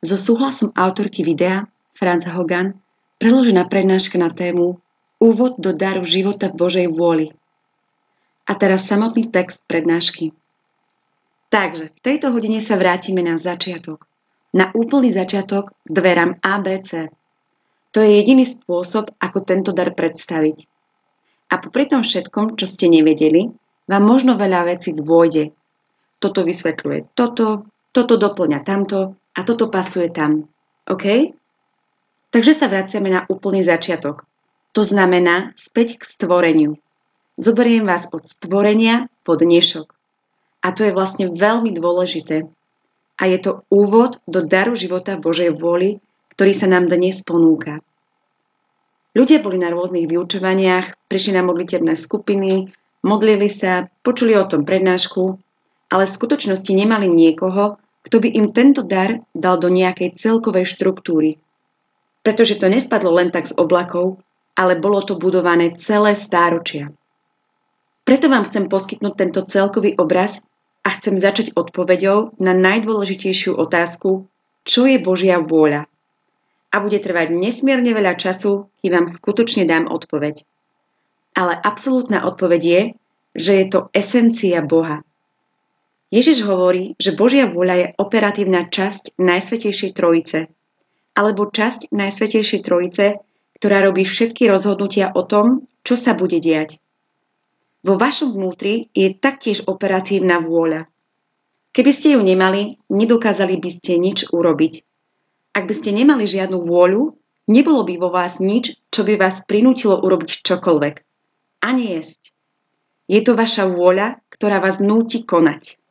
So súhlasom autorky videa Franz Hogan preložená prednáška na tému Úvod do daru života v Božej vôli. A teraz samotný text prednášky. Takže v tejto hodine sa vrátime na začiatok. Na úplný začiatok k dverám ABC. To je jediný spôsob, ako tento dar predstaviť. A popri tom všetkom, čo ste nevedeli, vám možno veľa vecí dôjde. Toto vysvetľuje toto doplňa tamto a toto pasuje tam. OK? Takže sa vraciame na úplný začiatok. To znamená späť k stvoreniu. Zoberiem vás od stvorenia po dnešok. A to je vlastne veľmi dôležité. A je to úvod do daru života Božej vôli, ktorý sa nám dnes ponúka. Ľudia boli na rôznych vyučovaniach, prišli na modlitebné skupiny, modlili sa, počuli o tom prednášku, ale v skutočnosti nemali niekoho, kto by im tento dar dal do nejakej celkovej štruktúry. Pretože to nespadlo len tak z oblakov, ale bolo to budované celé stáročia. Preto vám chcem poskytnúť tento celkový obraz a chcem začať odpoveďou na najdôležitejšiu otázku, čo je Božia vôľa. A bude trvať nesmierne veľa času, kým vám skutočne dám odpoveď. Ale absolútna odpoveď je, že je to esencia Boha. Ježiš hovorí, že Božia vôľa je operatívna časť Najsvätejšej Trojice, alebo časť Najsvätejšej Trojice, ktorá robí všetky rozhodnutia o tom, čo sa bude diať. Vo vašom vnútri je taktiež operatívna vôľa. Keby ste ju nemali, nedokázali by ste nič urobiť. Ak by ste nemali žiadnu vôľu, nebolo by vo vás nič, čo by vás prinútilo urobiť čokoľvek. Ani jesť. Je to vaša vôľa, ktorá vás núti konať.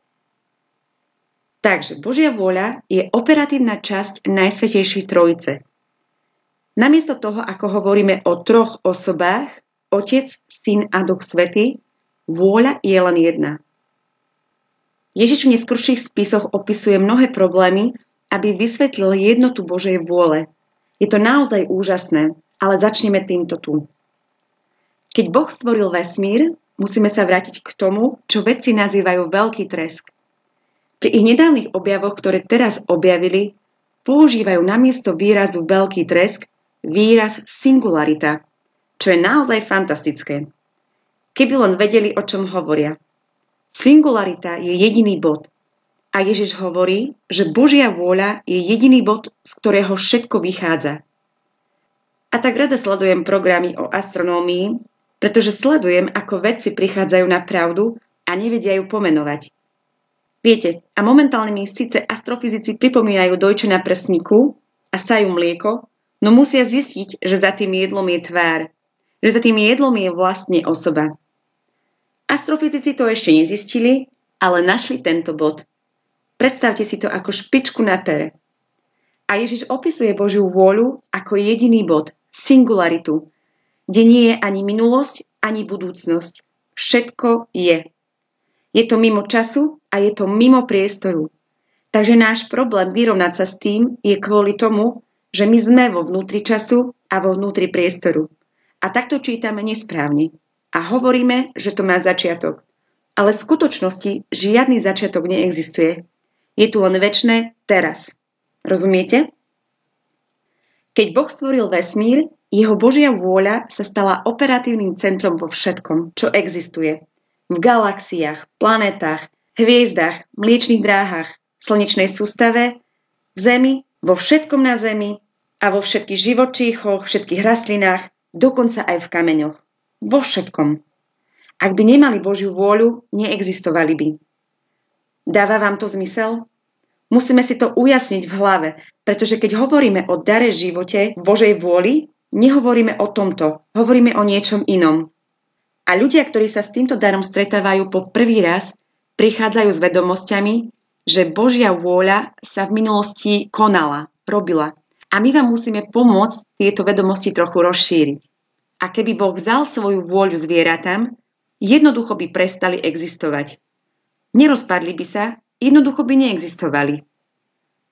Takže Božia vôľa je operatívna časť Najsvätejšej Trojice. Namiesto toho, ako hovoríme o troch osobách, Otec, Syn a Duch Svätý, vôľa je len jedna. Ježiš v neskorších spisoch opisuje mnohé problémy, aby vysvetlil jednotu Božej vôle. Je to naozaj úžasné, ale začneme týmto tu. Keď Boh stvoril vesmír, musíme sa vrátiť k tomu, čo vedci nazývajú veľký tresk. Pri ich nedávnych objavoch, ktoré teraz objavili, používajú namiesto výrazu veľký tresk výraz singularita, čo je naozaj fantastické. Keby len vedeli, o čom hovoria. Singularita je jediný bod. A Ježiš hovorí, že Božia vôľa je jediný bod, z ktorého všetko vychádza. A tak rada sledujem programy o astronómii, pretože sledujem, ako vedci prichádzajú na pravdu a nevedia ju pomenovať. Viete, a momentálne mi síce astrofyzici pripomínajú dojče na prsníku a sajú mlieko, no musia zistiť, že za tým jedlom je tvár, že za tým jedlom je vlastne osoba. Astrofyzici to ešte nezistili, ale našli tento bod. Predstavte si to ako špičku na pere. A Ježiš opisuje Božiu vôľu ako jediný bod, singularitu, kde nie je ani minulosť, ani budúcnosť. Všetko je. Je to mimo času a je to mimo priestoru. Takže náš problém vyrovnať sa s tým je kvôli tomu, že my sme vo vnútri času a vo vnútri priestoru. A takto čítame nesprávne. A hovoríme, že to má začiatok. Ale v skutočnosti žiadny začiatok neexistuje. Je tu len večné teraz. Rozumiete? Keď Boh stvoril vesmír, jeho Božia vôľa sa stala operatívnym centrom vo všetkom, čo existuje. V galaxiách, planetách, hviezdach, mliečnych dráhach, slnečnej sústave, v Zemi, vo všetkom na Zemi a vo všetkých živočíchoch, všetkých rastlinách, dokonca aj v kameňoch. Vo všetkom. Ak by nemali Božiu vôľu, neexistovali by. Dáva vám to zmysel? Musíme si to ujasniť v hlave, pretože keď hovoríme o dare živote v Božej vôli, nehovoríme o tomto, hovoríme o niečom inom. A ľudia, ktorí sa s týmto darom stretávajú po prvý raz, prichádzajú s vedomosťami, že Božia vôľa sa v minulosti konala, robila. A my vám musíme pomôcť tieto vedomosti trochu rozšíriť. A keby Boh vzal svoju vôľu zvieratám, jednoducho by prestali existovať. Nerozpadli by sa, jednoducho by neexistovali.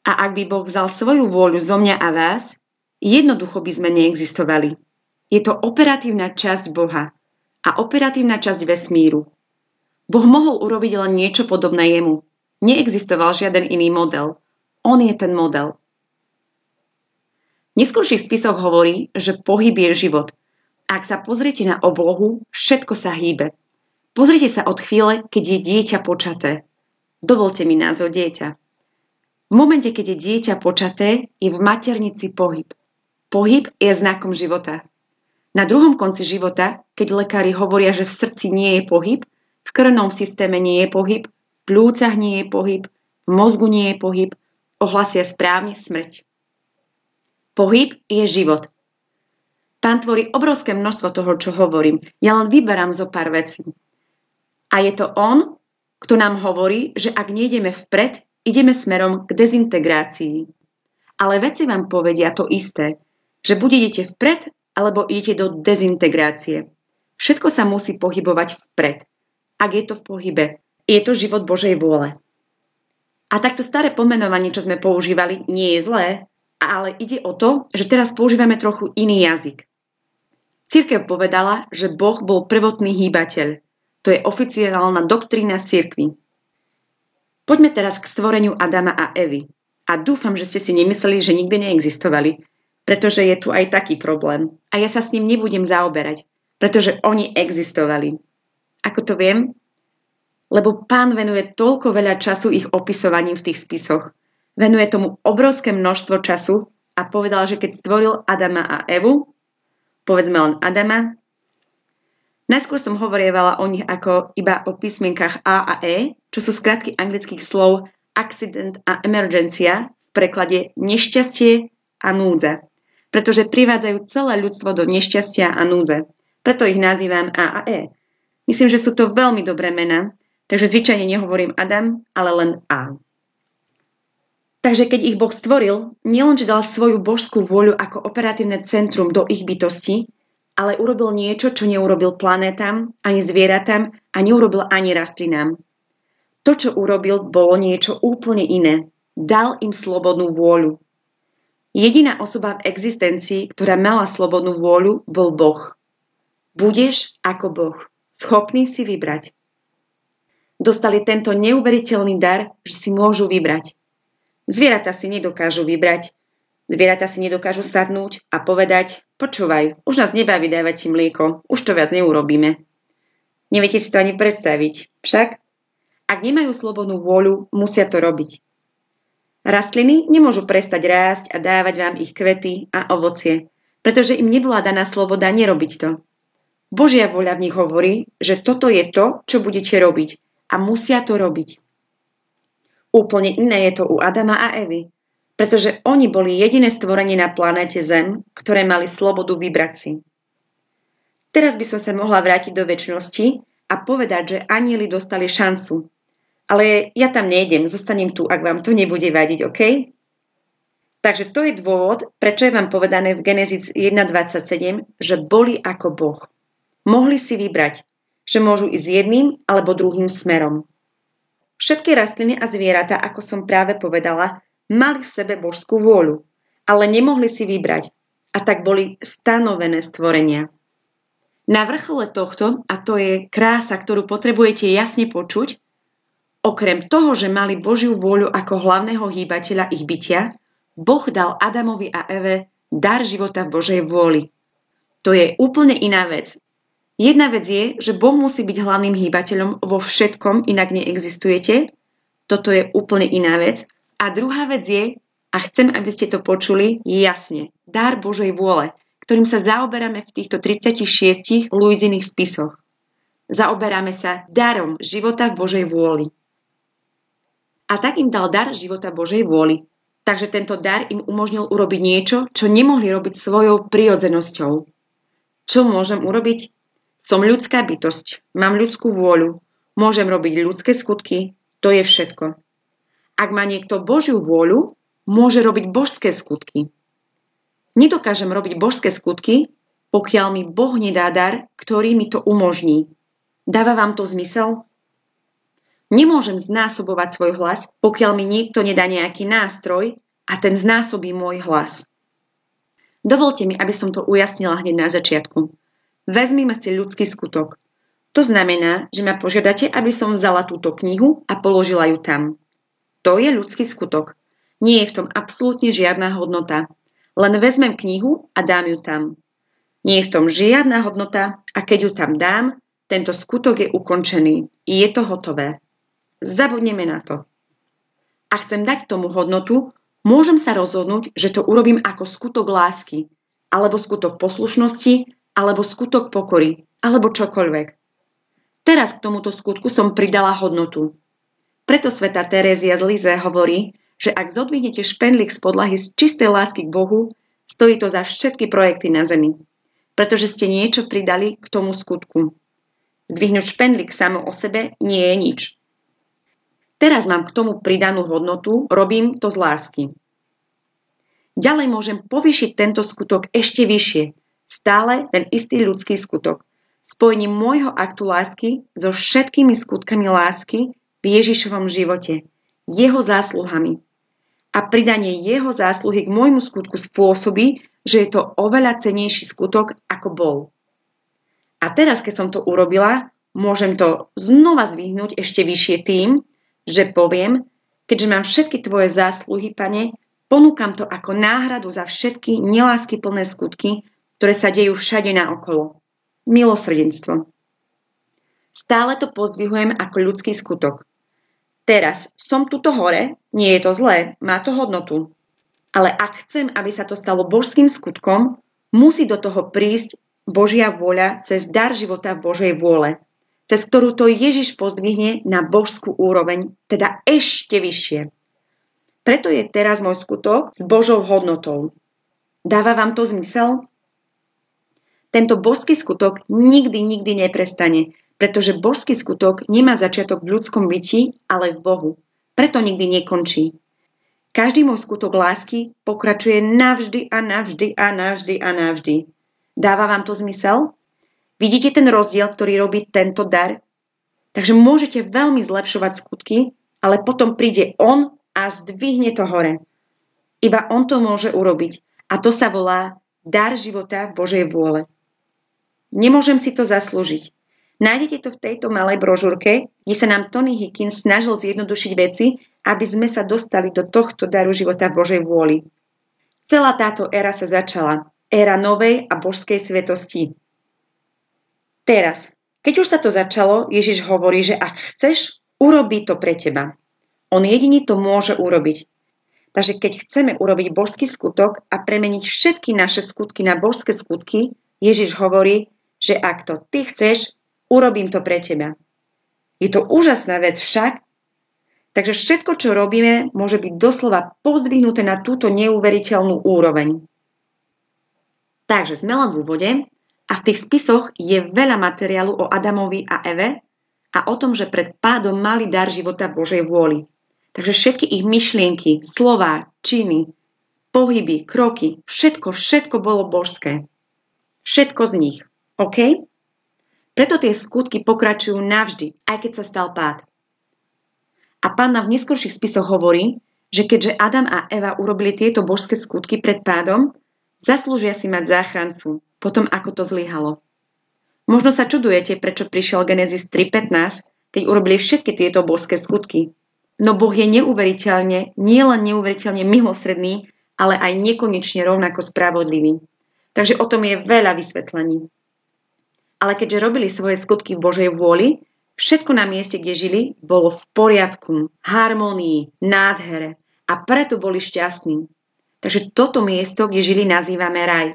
A ak by Boh vzal svoju vôľu zo mňa a vás, jednoducho by sme neexistovali. Je to operatívna časť Boha a operatívna časť vesmíru. Boh mohol urobiť len niečo podobné jemu. Neexistoval žiaden iný model. On je ten model. V neskôrších spisoch hovorí, že pohyb je život. Ak sa pozriete na oblohu, všetko sa hýbe. Pozrite sa od chvíle, keď je dieťa počaté. Dovolte mi názov dieťa. V momente, keď je dieťa počaté, je v maternici pohyb. Pohyb je znakom života. Na druhom konci života, keď lekári hovoria, že v srdci nie je pohyb, v krvnom systéme nie je pohyb, v pľúcach nie je pohyb, v mozgu nie je pohyb, ohlasia správne smrť. Pohyb je život. Pán tvorí obrovské množstvo toho, čo hovorím. Ja len vyberám zo pár vecí. A je to on, kto nám hovorí, že ak nejdeme vpred, ideme smerom k dezintegrácii. Ale veci vám povedia to isté, že buď idete vpred, alebo idete do dezintegrácie. Všetko sa musí pohybovať vpred. Ak je to v pohybe, je to život Božej vôle. A takto staré pomenovanie, čo sme používali, nie je zlé, ale ide o to, že teraz používame trochu iný jazyk. Cirkev povedala, že Boh bol prvotný hýbateľ. To je oficiálna doktrína cirkvi. Poďme teraz k stvoreniu Adama a Evy. A dúfam, že ste si nemysleli, že nikdy neexistovali, pretože je tu aj taký problém. A ja sa s ním nebudem zaoberať, pretože oni existovali. Ako to viem? Lebo Pán venuje toľko veľa času ich opisovaním v tých spisoch. Venuje tomu obrovské množstvo času a povedal, že keď stvoril Adama a Evu, povedzme len Adama, najskôr som hovorievala o nich ako iba o písmenkách A a E, čo sú skratky anglických slov accident a emergencia, v preklade nešťastie a núdza. Pretože privádzajú celé ľudstvo do nešťastia a núdze. Preto ich nazývam A a E. Myslím, že sú to veľmi dobré mená, takže zvyčajne nehovorím Adam, ale len A. Takže keď ich Boh stvoril, nielenže dal svoju božskú vôľu ako operatívne centrum do ich bytosti, ale urobil niečo, čo neurobil planétam, ani zvieratám a neurobil ani rastlinám. To, čo urobil, bolo niečo úplne iné. Dal im slobodnú vôľu. Jediná osoba v existencii, ktorá mala slobodnú vôľu, bol Boh. Budeš ako Boh, schopný si vybrať. Dostali tento neuveriteľný dar, že si môžu vybrať. Zvieratá si nedokážu vybrať. Zvieratá si nedokážu sadnúť a povedať: počúvaj, už nás nebaví dávať ti mlieko, už to viac neurobíme. Neviete si to ani predstaviť. Však, ak nemajú slobodnú vôľu, musia to robiť. Rastliny nemôžu prestať rásť a dávať vám ich kvety a ovocie, pretože im nebola daná sloboda nerobiť to. Božia vôľa v nich hovorí, že toto je to, čo budete robiť a musia to robiť. Úplne iné je to u Adama a Evy, pretože oni boli jediné stvorenie na planéte Zem, ktoré mali slobodu vybrať si. Teraz by som sa mohla vrátiť do večnosti a povedať, že anjeli dostali šancu. Ale ja tam nejdem, zostanem tu, ak vám to nebude vadiť, OK? Takže to je dôvod, prečo je vám povedané v Genesis 1.27, že boli ako Boh. Mohli si vybrať, že môžu ísť jedným alebo druhým smerom. Všetky rastliny a zvieratá, ako som práve povedala, mali v sebe božskú vôľu, ale nemohli si vybrať a tak boli stanovené stvorenia. Na vrchole tohto, a to je krása, ktorú potrebujete jasne počuť, okrem toho, že mali Božiu vôľu ako hlavného hýbateľa ich bytia, Boh dal Adamovi a Eve dar života v Božej vôli. To je úplne iná vec. Jedna vec je, že Boh musí byť hlavným hýbateľom vo všetkom, inak neexistujete. Toto je úplne iná vec. A druhá vec je, a chcem, aby ste to počuli jasne, dar Božej vôle, ktorým sa zaoberáme v týchto 36 Luiziných spisoch. Zaoberáme sa darom života v Božej vôli. A tak im dal dar života Božej vôli. Takže tento dar im umožnil urobiť niečo, čo nemohli robiť svojou prirodzenosťou. Čo môžem urobiť? Som ľudská bytosť, mám ľudskú vôľu, môžem robiť ľudské skutky, to je všetko. Ak má niekto Božiu vôľu, môže robiť božské skutky. Nedokážem robiť božské skutky, pokiaľ mi Boh nedá dar, ktorý mi to umožní. Dáva vám to zmysel? Nemôžem znásobovať svoj hlas, pokiaľ mi niekto nedá nejaký nástroj a ten znásobí môj hlas. Dovolte mi, aby som to ujasnila hneď na začiatku. Vezmime si ľudský skutok. To znamená, že ma požiadate, aby som vzala túto knihu a položila ju tam. To je ľudský skutok. Nie je v tom absolútne žiadna hodnota. Len vezmem knihu a dám ju tam. Nie je v tom žiadna hodnota a keď ju tam dám, tento skutok je ukončený. Je to hotové. Zabudneme na to. A chcem dať tomu hodnotu, môžem sa rozhodnúť, že to urobím ako skutok lásky, alebo skutok poslušnosti, alebo skutok pokory, alebo čokoľvek. Teraz k tomuto skutku som pridala hodnotu. Preto svätá Terézia z Lisieux hovorí, že ak zodvihnete špendlík z podlahy z čistej lásky k Bohu, stojí to za všetky projekty na zemi. Pretože ste niečo pridali k tomu skutku. Zdvihnúť špendlík samo o sebe nie je nič. Teraz mám k tomu pridanú hodnotu, robím to z lásky. Ďalej môžem povýšiť tento skutok ešte vyššie. Stále ten istý ľudský skutok. Spojením môjho aktu lásky so všetkými skutkami lásky v Ježišovom živote. Jeho zásluhami. A pridanie jeho zásluhy k môjmu skutku spôsobí, že je to oveľa cennejší skutok, ako bol. A teraz, keď som to urobila, môžem to znova zdvihnúť ešte vyššie tým, že poviem, keďže mám všetky tvoje zásluhy, Pane, ponúkam to ako náhradu za všetky neláskyplné skutky, ktoré sa dejú všade naokolo. Milosrdenstvo. Stále to pozdvihujem ako ľudský skutok. Teraz som tuto hore, nie je to zlé, má to hodnotu. Ale ak chcem, aby sa to stalo božským skutkom, musí do toho prísť Božia vôľa cez dar života v Božej vôle, cez ktorú to Ježiš pozdvihne na božskú úroveň, teda ešte vyššie. Preto je teraz môj skutok s Božou hodnotou. Dáva vám to zmysel? Tento božský skutok nikdy neprestane, pretože božský skutok nemá začiatok v ľudskom byti, ale v Bohu. Preto nikdy nekončí. Každý môj skutok lásky pokračuje navždy a navždy a navždy a navždy. Dáva vám to zmysel? Vidíte ten rozdiel, ktorý robí tento dar? Takže môžete veľmi zlepšovať skutky, ale potom príde on a zdvihne to hore. Iba on to môže urobiť. A to sa volá dar života v Božej vôle. Nemôžem si to zaslúžiť. Nájdete to v tejto malej brožúrke, kde sa nám Tony Higgins snažil zjednodušiť veci, aby sme sa dostali do tohto daru života v Božej vôli. Celá táto éra sa začala. Éra novej a božskej svetosti. Teraz, keď už sa to začalo, Ježiš hovorí, že ak chceš, urobí to pre teba. On jediný to môže urobiť. Takže keď chceme urobiť božský skutok a premeniť všetky naše skutky na božské skutky, Ježiš hovorí, že ak to ty chceš, urobím to pre teba. Je to úžasná vec však, takže všetko, čo robíme, môže byť doslova pozdvihnuté na túto neuveriteľnú úroveň. Takže sme len v úvode a v tých spisoch je veľa materiálu o Adamovi a Eve a o tom, že pred pádom mali dar života v Božej vôli. Takže všetky ich myšlienky, slová, činy, pohyby, kroky, všetko bolo božské. Všetko z nich. OK? Preto tie skutky pokračujú navždy, aj keď sa stal pád. A Pán nám v neskorších spisoch hovorí, že keďže Adam a Eva urobili tieto božské skutky pred pádom, zaslúžia si mať záchrancu, potom ako to zlyhalo. Možno sa čudujete, prečo prišiel Genesis 3.15, keď urobili všetky tieto božské skutky. No Boh je nielen neuveriteľne milosrdný, ale aj nekonečne rovnako spravodlivý. Takže o tom je veľa vysvetlení. Ale keďže robili svoje skutky v Božej vôli, všetko na mieste, kde žili, bolo v poriadku, harmonii, nádhere a preto boli šťastní. Takže toto miesto, kde žili, nazývame raj.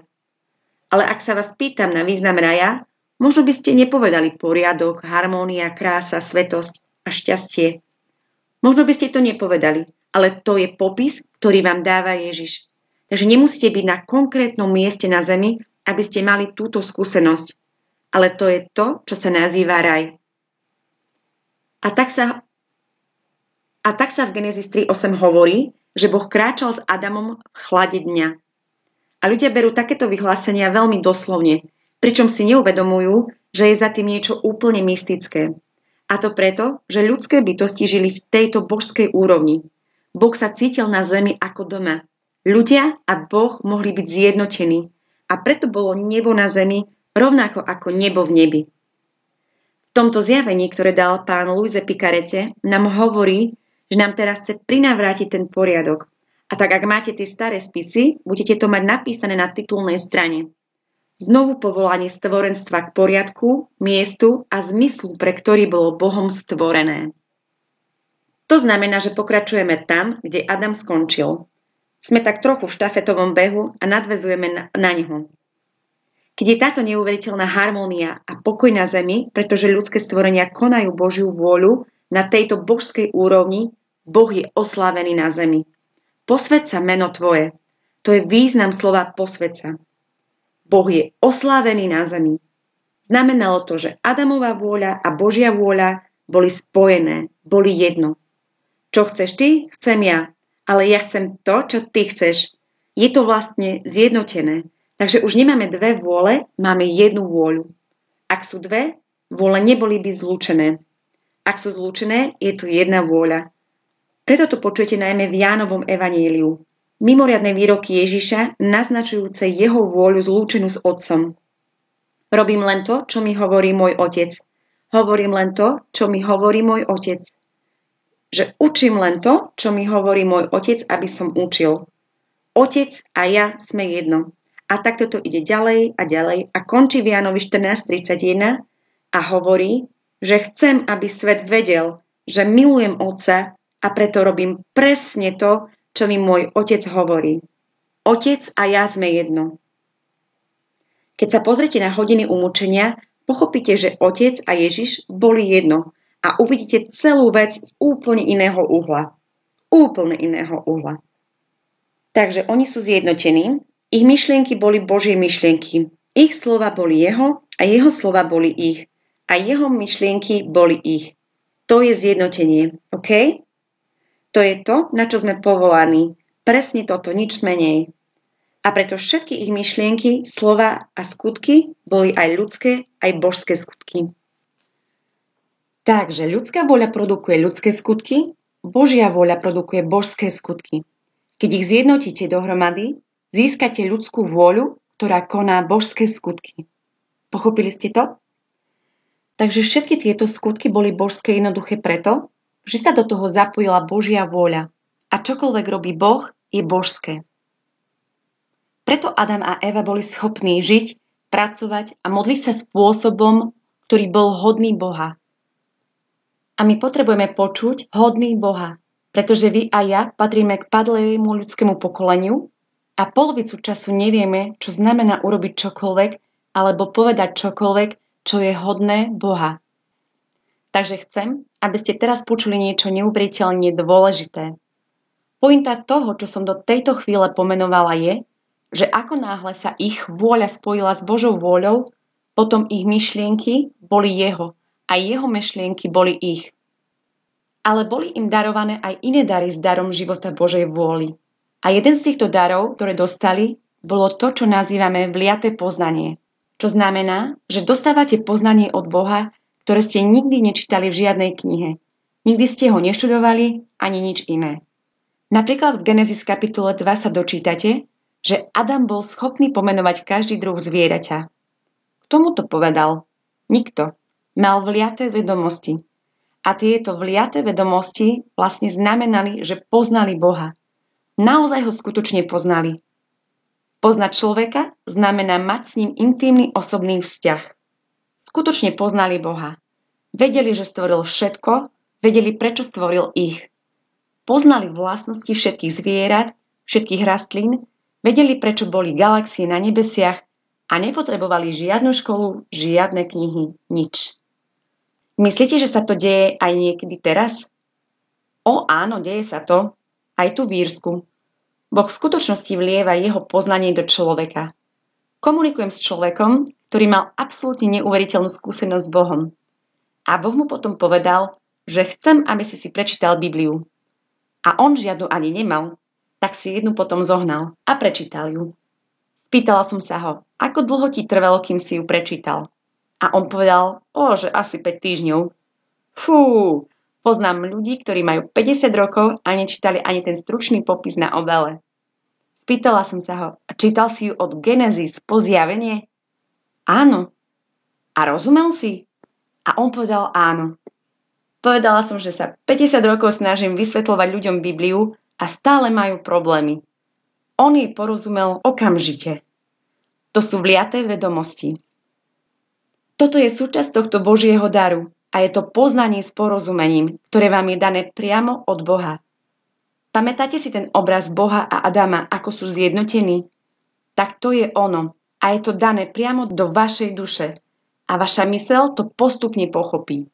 Ale ak sa vás pýtam na význam raja, možno by ste nepovedali poriadok, harmónia, krása, svetosť a šťastie. Možno by ste to nepovedali, ale to je popis, ktorý vám dáva Ježiš. Takže nemusíte byť na konkrétnom mieste na zemi, aby ste mali túto skúsenosť. Ale to je to, čo sa nazýva raj. A tak sa v Genesis 3.8 hovorí, že Boh kráčal s Adamom v chlade dňa. A ľudia berú takéto vyhlásenia veľmi doslovne, pričom si neuvedomujú, že je za tým niečo úplne mystické. A to preto, že ľudské bytosti žili v tejto božskej úrovni. Boh sa cítil na zemi ako doma. Ľudia a Boh mohli byť zjednotení. A preto bolo nebo na zemi rovnako ako nebo v nebi. V tomto zjavení, ktoré dal pán Louise Picarete, nám hovorí, že nám teraz chce prinavrátiť ten poriadok A tak ak máte tie staré spisy, budete to mať napísané na titulnej strane. Znovu povolanie stvorenstva k poriadku, miestu a zmyslu, pre ktorý bolo Bohom stvorené. To znamená, že pokračujeme tam, kde Adam skončil. Sme tak trochu v štafetovom behu a nadväzujeme na neho. Keď je táto neuveriteľná harmónia a pokoj na zemi, pretože ľudské stvorenia konajú Božiu vôľu na tejto božskej úrovni, Boh je oslávený na zemi. Posväť sa meno tvoje. To je význam slova posväť sa. Boh je oslávený na zemi. Znamenalo to, že Adamová vôľa a Božia vôľa boli spojené, boli jedno. Čo chceš ty, chcem ja, ale ja chcem to, čo ty chceš. Je to vlastne zjednotené, takže už nemáme dve vôle, máme jednu vôľu. Ak sú dve, vôle neboli by zlúčené. Ak sú zlúčené, je tu jedna vôľa. Preto to počujete najmä v Jánovom evaníliu. Mimoriadne výroky Ježiša, naznačujúce jeho vôľu zlúčenú s Otcom. Robím len to, čo mi hovorí môj Otec. Hovorím len to, čo mi hovorí môj Otec. Že učím len to, čo mi hovorí môj Otec, aby som učil. Otec a ja sme jedno. A takto to ide ďalej a ďalej a končí v Jánovi 14:31 a hovorí, že chcem, aby svet vedel, že milujem Otca a preto robím presne to, čo mi môj Otec hovorí. Otec a ja sme jedno. Keď sa pozriete na hodiny umúčenia, pochopíte, že Otec a Ježiš boli jedno a uvidíte celú vec z úplne iného uhla. Úplne iného uhla. Takže oni sú zjednotení, ich myšlienky boli Božie myšlienky, ich slova boli jeho a jeho slova boli ich a jeho myšlienky boli ich. To je zjednotenie, OK? To je to, na čo sme povolaní. Presne toto, nič menej. A preto všetky ich myšlienky, slova a skutky boli aj ľudské, aj božské skutky. Takže ľudská vôľa produkuje ľudské skutky, Božia vôľa produkuje božské skutky. Keď ich zjednotíte dohromady, získate ľudskú vôľu, ktorá koná božské skutky. Pochopili ste to? Takže všetky tieto skutky boli božské jednoduché preto, že sa do toho zapojila Božia vôľa. A čokoľvek robí Boh, je božské. Preto Adam a Eva boli schopní žiť, pracovať a modliť sa spôsobom, ktorý bol hodný Boha. A my potrebujeme počuť hodný Boha, pretože vy a ja patríme k padlému ľudskému pokoleniu a polovicu času nevieme, čo znamená urobiť čokoľvek alebo povedať čokoľvek, čo je hodné Boha. Takže chcem, aby ste teraz počuli niečo neuveriteľne dôležité. Pointa toho, čo som do tejto chvíle pomenovala je, že ako náhle sa ich vôľa spojila s Božou vôľou, potom ich myšlienky boli jeho a jeho myšlienky boli ich. Ale boli im darované aj iné dary s darom života Božej vôli. A jeden z týchto darov, ktoré dostali, bolo to, čo nazývame vliaté poznanie. Čo znamená, že dostávate poznanie od Boha, ktoré ste nikdy nečítali v žiadnej knihe. Nikdy ste ho neštudovali, ani nič iné. Napríklad v Genesis kapitole 2 sa dočítate, že Adam bol schopný pomenovať každý druh zvieraťa. Kto mu to povedal? Nikto. Mal vliaté vedomosti. A tieto vliaté vedomosti vlastne znamenali, že poznali Boha. Naozaj ho skutočne poznali. Poznať človeka znamená mať s ním intímny osobný vzťah. Skutočne poznali Boha. Vedeli, že stvoril všetko, vedeli, prečo stvoril ich. Poznali vlastnosti všetkých zvierat, všetkých rastlín, vedeli, prečo boli galaxie na nebesiach a nepotrebovali žiadnu školu, žiadne knihy, nič. Myslíte, že sa to deje aj niekedy teraz? Áno, deje sa to. Aj tu v Írsku. Boh v skutočnosti vlieva jeho poznanie do človeka. Komunikujem s človekom, ktorý mal absolútne neuveriteľnú skúsenosť s Bohom. A Boh mu potom povedal, že chcem, aby si prečítal Bibliu. A on žiadnu ani nemal, tak si jednu potom zohnal a prečítal ju. Spýtala som sa ho, ako dlho ti trvalo, kým si ju prečítal. A on povedal, že asi 5 týždňov. Fú, poznám ľudí, ktorí majú 50 rokov a nečítali ani ten stručný popis na obale. Spýtala som sa ho, a čítal si ju od Genesis po zjavenie? Áno. A rozumel si? A on povedal áno. Povedala som, že sa 50 rokov snažím vysvetľovať ľuďom Bibliu a stále majú problémy. On jej porozumel okamžite. To sú vliaté vedomosti. Toto je súčasť tohto Božieho daru a je to poznanie s porozumením, ktoré vám je dané priamo od Boha. Pamätáte si ten obraz Boha a Adama, ako sú zjednotení? Tak to je ono a je to dané priamo do vašej duše a vaša myseľ to postupne pochopí.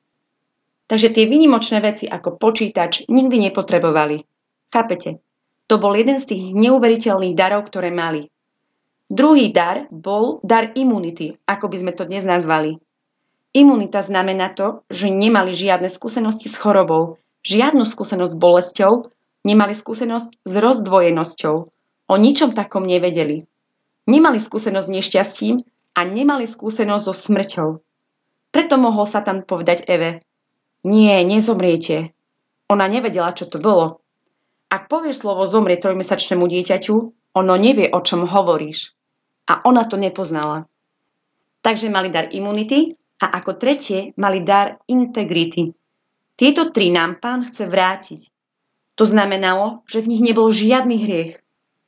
Takže tie výnimočné veci ako počítač nikdy nepotrebovali. Chápete? To bol jeden z tých neuveriteľných darov, ktoré mali. Druhý dar bol dar imunity, ako by sme to dnes nazvali. Imunita znamená to, že nemali žiadne skúsenosti s chorobou, žiadnu skúsenosť s bolesťou, nemali skúsenosť s rozdvojenosťou, o ničom takom nevedeli. Nemali skúsenosť s nešťastím a nemali skúsenosť so smrťou. Preto mohol Satan povedať Eve: nie, nezomriete. Ona nevedela, čo to bolo. Ak povieš slovo zomrie trojmesačnému dieťaťu, ono nevie, o čom hovoríš. A ona to nepoznala. Takže mali dar imunity a ako tretie mali dar integrity. Tieto tri nám Pán chce vrátiť. To znamenalo, že v nich nebol žiadny hriech.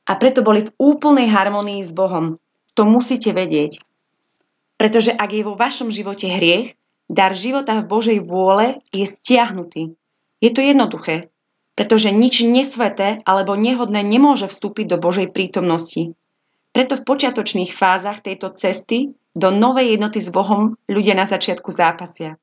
A preto boli v úplnej harmonii s Bohom. To musíte vedieť. Pretože ak je vo vašom živote hriech, dar života v Božej vôle je stiahnutý. Je to jednoduché, pretože nič nesveté alebo nehodné nemôže vstúpiť do Božej prítomnosti. Preto v počiatočných fázach tejto cesty do novej jednoty s Bohom ľudia na začiatku zápasia.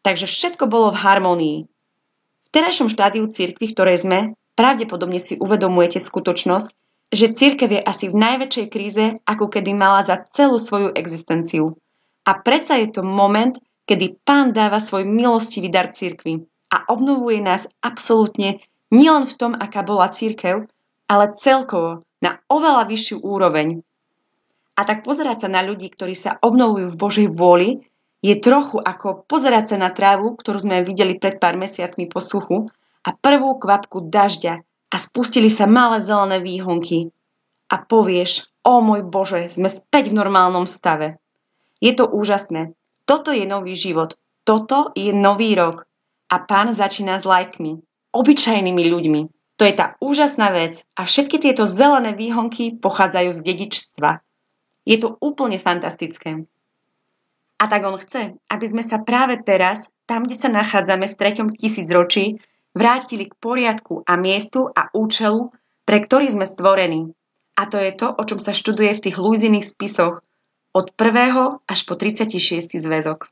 Takže všetko bolo v harmonii. V terajšom štádiu cirkvi, v ktorej sme, pravdepodobne si uvedomujete skutočnosť, že cirkev je asi v najväčšej kríze, ako kedy mala za celú svoju existenciu. A predsa je to moment, kedy Pán dáva svoj milostivý dar cirkvi a obnovuje nás absolútne nielen v tom, aká bola cirkev, ale celkovo na oveľa vyššiu úroveň. A tak pozerať sa na ľudí, ktorí sa obnovujú v Božej vôli, je trochu ako pozerať sa na trávu, ktorú sme videli pred pár mesiacmi po suchu, a prvú kvapku dažďa a spustili sa malé zelené výhonky. A povieš: ó môj Bože, sme späť v normálnom stave. Je to úžasné. Toto je nový život. Toto je nový rok. A Pán začína s lajkmi, obyčajnými ľuďmi. To je tá úžasná vec a všetky tieto zelené výhonky pochádzajú z dedičstva. Je to úplne fantastické. A tak on chce, aby sme sa práve teraz, tam, kde sa nachádzame v 3. tisícročí, vrátili k poriadku a miestu a účelu, pre ktorý sme stvorení. A to je to, o čom sa študuje v tých Luiziných spisoch od 1. až po 36. zväzok.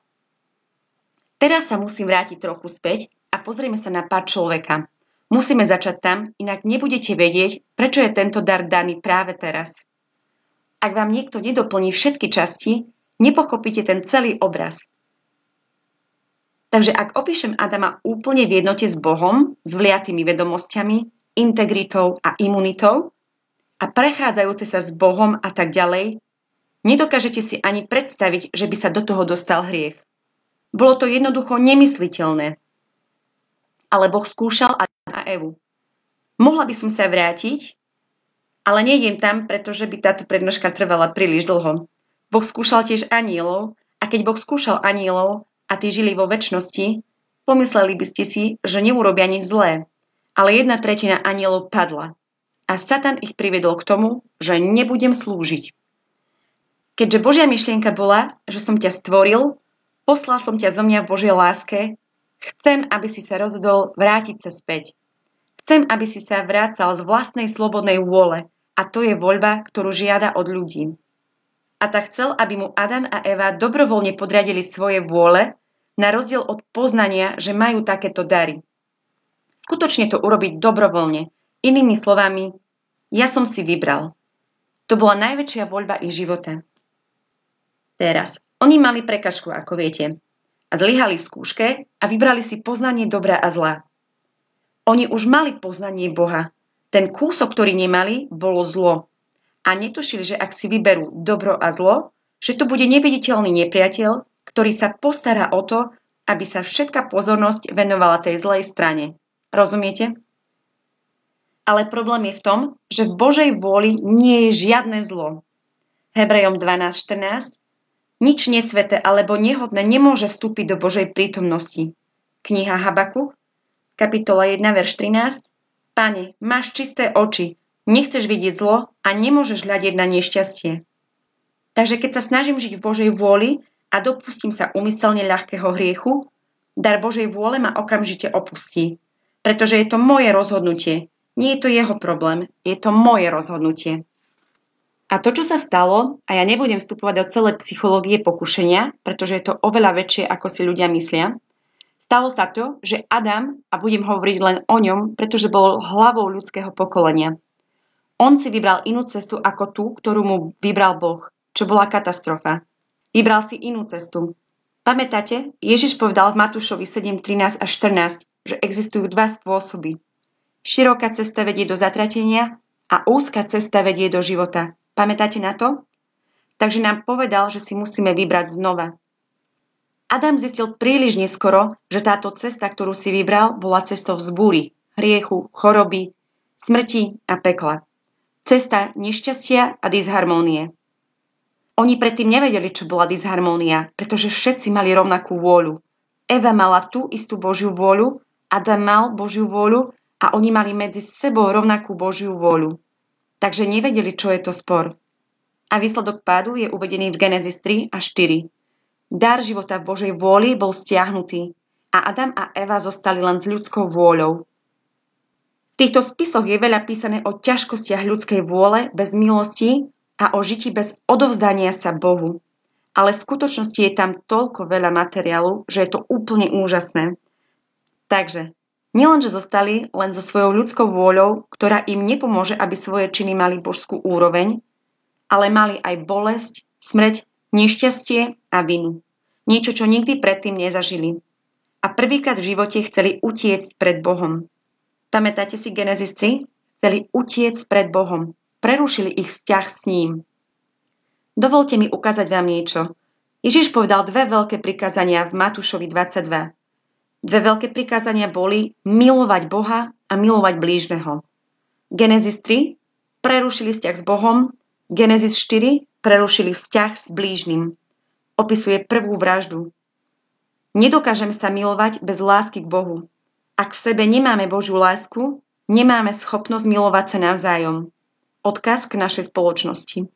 Teraz sa musím vrátiť trochu späť a pozrieme sa na pád človeka. Musíme začať tam, inak nebudete vedieť, prečo je tento dar daný práve teraz. Ak vám niekto nedoplní všetky časti, nepochopíte ten celý obraz. Takže ak opíšem Adama úplne v jednote s Bohom, s vliatými vedomosťami, integritou a imunitou a prechádzajúce sa s Bohom a tak ďalej, nedokážete si ani predstaviť, že by sa do toho dostal hriech. Bolo to jednoducho nemysliteľné. Ale Boh skúšal Adama a Evu. Mohla by som sa vrátiť, ale nejdem tam, pretože by táto prednáška trvala príliš dlho. Boh skúšal tiež anielov a keď Boh skúšal anielov a tí žili vo večnosti, pomysleli by ste si, že neurobia nič zlé. Ale 1/3 anielov padla a Satan ich priviedol k tomu, že nebudem slúžiť. Keďže Božia myšlienka bola, že som ťa stvoril, poslal som ťa zo mňa v Božej láske, chcem, aby si sa rozhodol vrátiť sa späť. Chcem, aby si sa vrácal z vlastnej slobodnej vôle a to je voľba, ktorú žiada od ľudí. A tak chcel, aby mu Adam a Eva dobrovoľne podriadili svoje vôle, na rozdiel od poznania, že majú takéto dary. Skutočne to urobiť dobrovoľne. Inými slovami, ja som si vybral. To bola najväčšia voľba ich života. Teraz, oni mali prekažku, ako viete, a zlyhali v skúške a vybrali si poznanie dobra a zla. Oni už mali poznanie Boha. Ten kúsok, ktorý nemali, bolo zlo. A netušili, že ak si vyberú dobro a zlo, že to bude neviditeľný nepriateľ, ktorý sa postará o to, aby sa všetká pozornosť venovala tej zlej strane. Rozumiete? Ale problém je v tom, že v Božej vôli nie je žiadne zlo. Hebrejom 12:14 Nič nesväté alebo nehodné nemôže vstúpiť do Božej prítomnosti. Kniha Habakuk, kapitola 1, verš 13 Pane, máš čisté oči, nechceš vidieť zlo a nemôžeš hľadiť na nešťastie. Takže keď sa snažím žiť v Božej vôli a dopustím sa úmyselne ľahkého hriechu, dar Božej vôle ma okamžite opustí. Pretože je to moje rozhodnutie. Nie je to jeho problém, je to moje rozhodnutie. A to, čo sa stalo, a ja nebudem vstupovať do celej psychológie pokušenia, pretože je to oveľa väčšie, ako si ľudia myslia, stalo sa to, že Adam, a budem hovoriť len o ňom, pretože bol hlavou ľudského pokolenia. On si vybral inú cestu ako tú, ktorú mu vybral Boh, čo bola katastrofa. Vybral si inú cestu. Pamätáte? Ježiš povedal v Matúšovi 7:13 až 14, že existujú dva spôsoby. Široká cesta vedie do zatratenia a úzka cesta vedie do života. Pamätáte na to? Takže nám povedal, že si musíme vybrať znova. Adam zistil príliš neskoro, že táto cesta, ktorú si vybral, bola cestou vzbúry, hriechu, choroby, smrti a pekla. Cesta nešťastia a disharmónie. Oni predtým nevedeli, čo bola disharmónia, pretože všetci mali rovnakú vôľu. Eva mala tú istú Božiu vôľu, Adam mal Božiu vôľu a oni mali medzi sebou rovnakú Božiu vôľu. Takže nevedeli, čo je to spor. A výsledok pádu je uvedený v Genesis 3 a 4. Dar života v Božej vôli bol stiahnutý a Adam a Eva zostali len s ľudskou vôľou. V týchto spisoch je veľa písané o ťažkostiach ľudskej vôle bez milosti a o žití bez odovzdania sa Bohu. Ale v skutočnosti je tam toľko veľa materiálu, že je to úplne úžasné. Takže, nielenže zostali len so svojou ľudskou vôľou, ktorá im nepomôže, aby svoje činy mali božskú úroveň, ale mali aj bolesť, smrť, nešťastie a vinu. Niečo, čo nikdy predtým nezažili. A prvýkrát v živote chceli utiecť pred Bohom. Pamätáte si Genesis 3? Chceli utiecť pred Bohom. Prerušili ich vzťah s ním. Dovolte mi ukázať vám niečo. Ježiš povedal dve veľké prikázania v Matúšovi 22. Dve veľké prikázania boli milovať Boha a milovať blížneho. Genesis 3 prerušili vzťah s Bohom, Genesis 4 prerušili vzťah s blížnym. Opisuje prvú vraždu. Nedokážeme sa milovať bez lásky k Bohu. Ak v sebe nemáme Božiu lásku, nemáme schopnosť milovať sa navzájom. Odkaz k našej spoločnosti.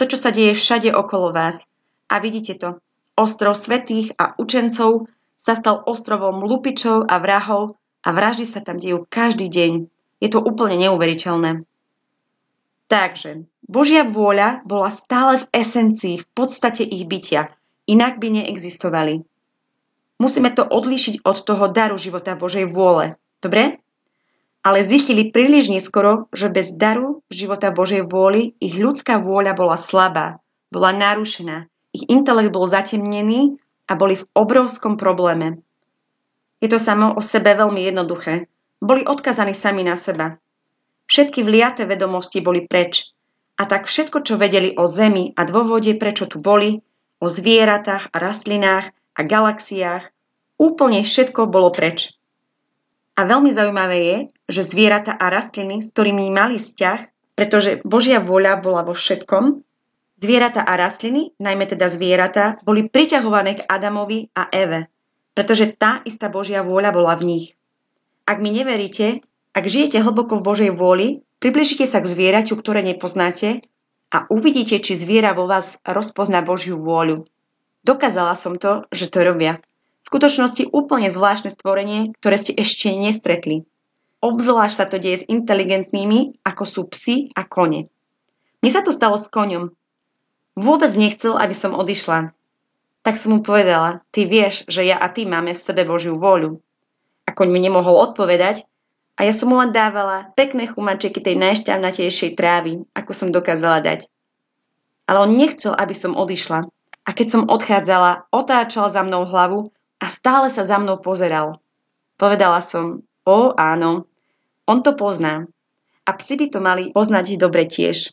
To, čo sa deje všade okolo vás, a vidíte to, ostrov svätých a učencov sa stal ostrovom lupičov a vrahov a vraždy sa tam dejú každý deň. Je to úplne neuveriteľné. Takže, Božia vôľa bola stále v esencii, v podstate ich bytia, inak by neexistovali. Musíme to odlíšiť od toho daru života Božej vôle. Dobre? Ale zistili príliš neskoro, že bez daru života Božej vôli ich ľudská vôľa bola slabá, bola narušená, ich intelekt bol zatemnený a boli v obrovskom probléme. Je to samo o sebe veľmi jednoduché. Boli odkazaní sami na seba. Všetky vliaté vedomosti boli preč. A tak všetko, čo vedeli o Zemi a dôvode, prečo tu boli, o zvieratách a rastlinách a galaxiách, úplne všetko bolo preč. A veľmi zaujímavé je, že zvieratá a rastliny, s ktorými mali vzťah, pretože Božia vôľa bola vo všetkom, zvieratá a rastliny, najmä teda zvieratá, boli priťahované k Adamovi a Eve, pretože tá istá Božia vôľa bola v nich. Ak mi neveríte, ak žijete hlboko v Božej vôli, približite sa k zvieraťu, ktoré nepoznáte a uvidíte, či zviera vo vás rozpozná Božiu vôľu. Dokázala som to, že to robia. V skutočnosti úplne zvláštne stvorenie, ktoré ste ešte nestretli. Obzvlášť sa to deje s inteligentnými, ako sú psi a kone. Mne sa to stalo s koňom. Vôbec nechcel, aby som odišla. Tak som mu povedala, ty vieš, že ja a ty máme v sebe Božiu vôľu. A koň mi nemohol odpovedať a ja som mu len dávala pekné chumačeky tej najšťavnatejšej trávy, ako som dokázala dať. Ale on nechcel, aby som odišla. A keď som odchádzala, otáčal za mnou hlavu a stále sa za mnou pozeral. Povedala som, áno, on to pozná. A psi by to mali poznať dobre tiež.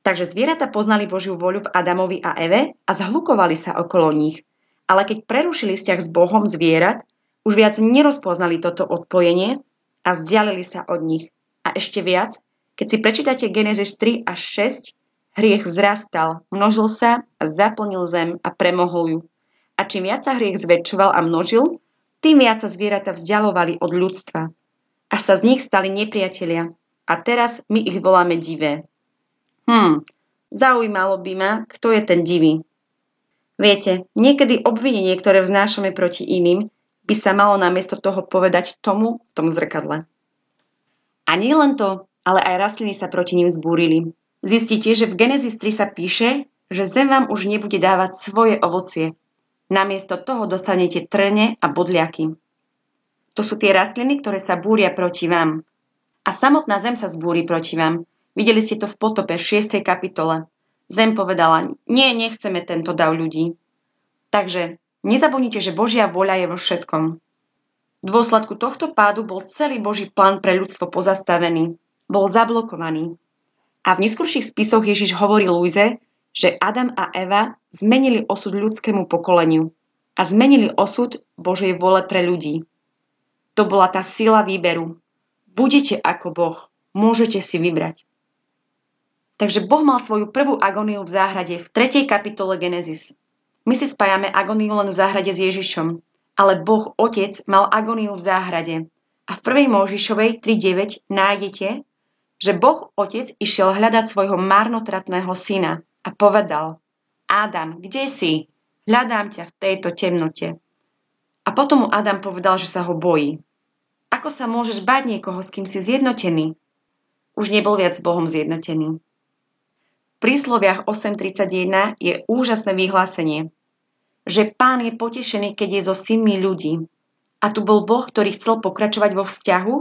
Takže zvieratá poznali Božiu voľu v Adamovi a Eve a zhlukovali sa okolo nich. Ale keď prerušili vzťah s Bohom zvierat, už viac nerozpoznali toto odpojenie a vzdialili sa od nich. A ešte viac, keď si prečítate Genesis 3 až 6, hriech vzrastal, množil sa a zaplnil zem a premohol ju. A čím viac sa hriech zväčšoval a množil, tým viac sa zvieratá vzdialovali od ľudstva. až sa z nich stali nepriatelia. A teraz my ich voláme divé. Zaujímalo by ma, kto je ten divý. Viete, niekedy obvinenie, ktoré vznášame proti iným, by sa malo namiesto toho povedať tomu v tom zrkadle. A nie len to, ale aj rastliny sa proti nim zbúrili. Zistíte, že v Genesis 3 sa píše, že zem vám už nebude dávať svoje ovocie. Namiesto toho dostanete trne a bodliaky. To sú tie rastliny, ktoré sa búria proti vám. A samotná zem sa zbúri proti vám. Videli ste to v Potope v 6. kapitole. Zem povedala, nechceme tento dav ľudí. Takže nezabudnite, že Božia vôľa je vo všetkom. V dôsledku tohto pádu bol celý Boží plán pre ľudstvo pozastavený. Bol zablokovaný. A v neskorších spisoch Ježiš hovorí Luize, že Adam a Eva zmenili osud ľudskému pokoleniu a zmenili osud Božej vôle pre ľudí. To bola tá sila výberu. Budete ako Boh, môžete si vybrať. Takže Boh mal svoju prvú agóniu v záhrade v 3. kapitole Genesis. My si spájame agóniu len v záhrade s Ježišom, ale Boh Otec mal agóniu v záhrade. A v 1. Mojžišovej 3.9 nájdete, že Boh Otec išiel hľadať svojho marnotratného syna a povedal: Adam, kde si? Hľadám ťa v tejto temnote. A potom mu Adam povedal, že sa ho bojí. Ako sa môžeš báť niekoho, s kým si zjednotený? Už nebol viac s Bohom zjednotený. V prísloviach 8.31 je úžasné vyhlásenie, že Pán je potešený, keď je so synmi ľudí. A tu bol Boh, ktorý chcel pokračovať vo vzťahu,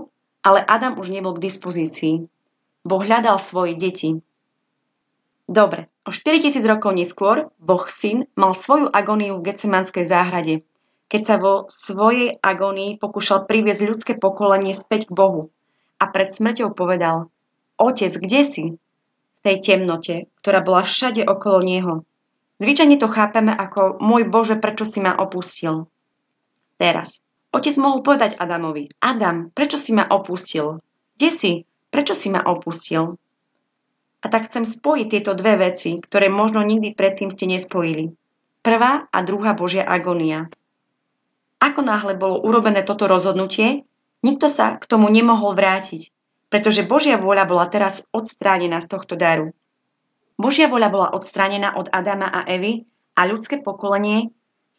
ale Adam už nebol k dispozícii. Boh hľadal svoje deti. Dobre, o 4000 rokov neskôr Boh Syn mal svoju agóniu v Getsemanskej záhrade, keď sa vo svojej agónii pokúšal priviesť ľudské pokolenie späť k Bohu a pred smrťou povedal: Otec, kde si? V tej temnote, ktorá bola všade okolo neho. Zvyčajne to chápeme ako: môj Bože, prečo si ma opustil? Teraz. Otec mohol povedať Adamovi: Adam, prečo si ma opustil? Kde si? Prečo si ma opustil? A tak chcem spojiť tieto dve veci, ktoré možno nikdy predtým ste nespojili. Prvá a druhá Božia agónia. Ako náhle bolo urobené toto rozhodnutie, nikto sa k tomu nemohol vrátiť, pretože Božia vôľa bola teraz odstránená z tohto daru. Božia vôľa bola odstránená od Adama a Evy a ľudské pokolenie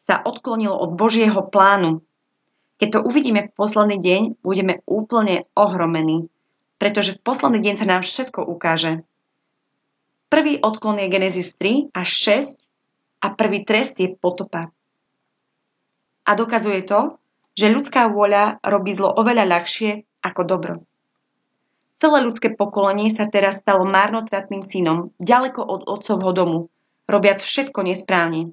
sa odklonilo od Božieho plánu. Keď to uvidíme v posledný deň, budeme úplne ohromení, pretože v posledný deň sa nám všetko ukáže. Prvý odklon je Genesis 3 až 6 a prvý trest je potopa. A dokazuje to, že ľudská vôľa robí zlo oveľa ľahšie ako dobro. Celé ľudské pokolenie sa teraz stalo marnotratným synom, ďaleko od otcovho domu, robiac všetko nesprávne.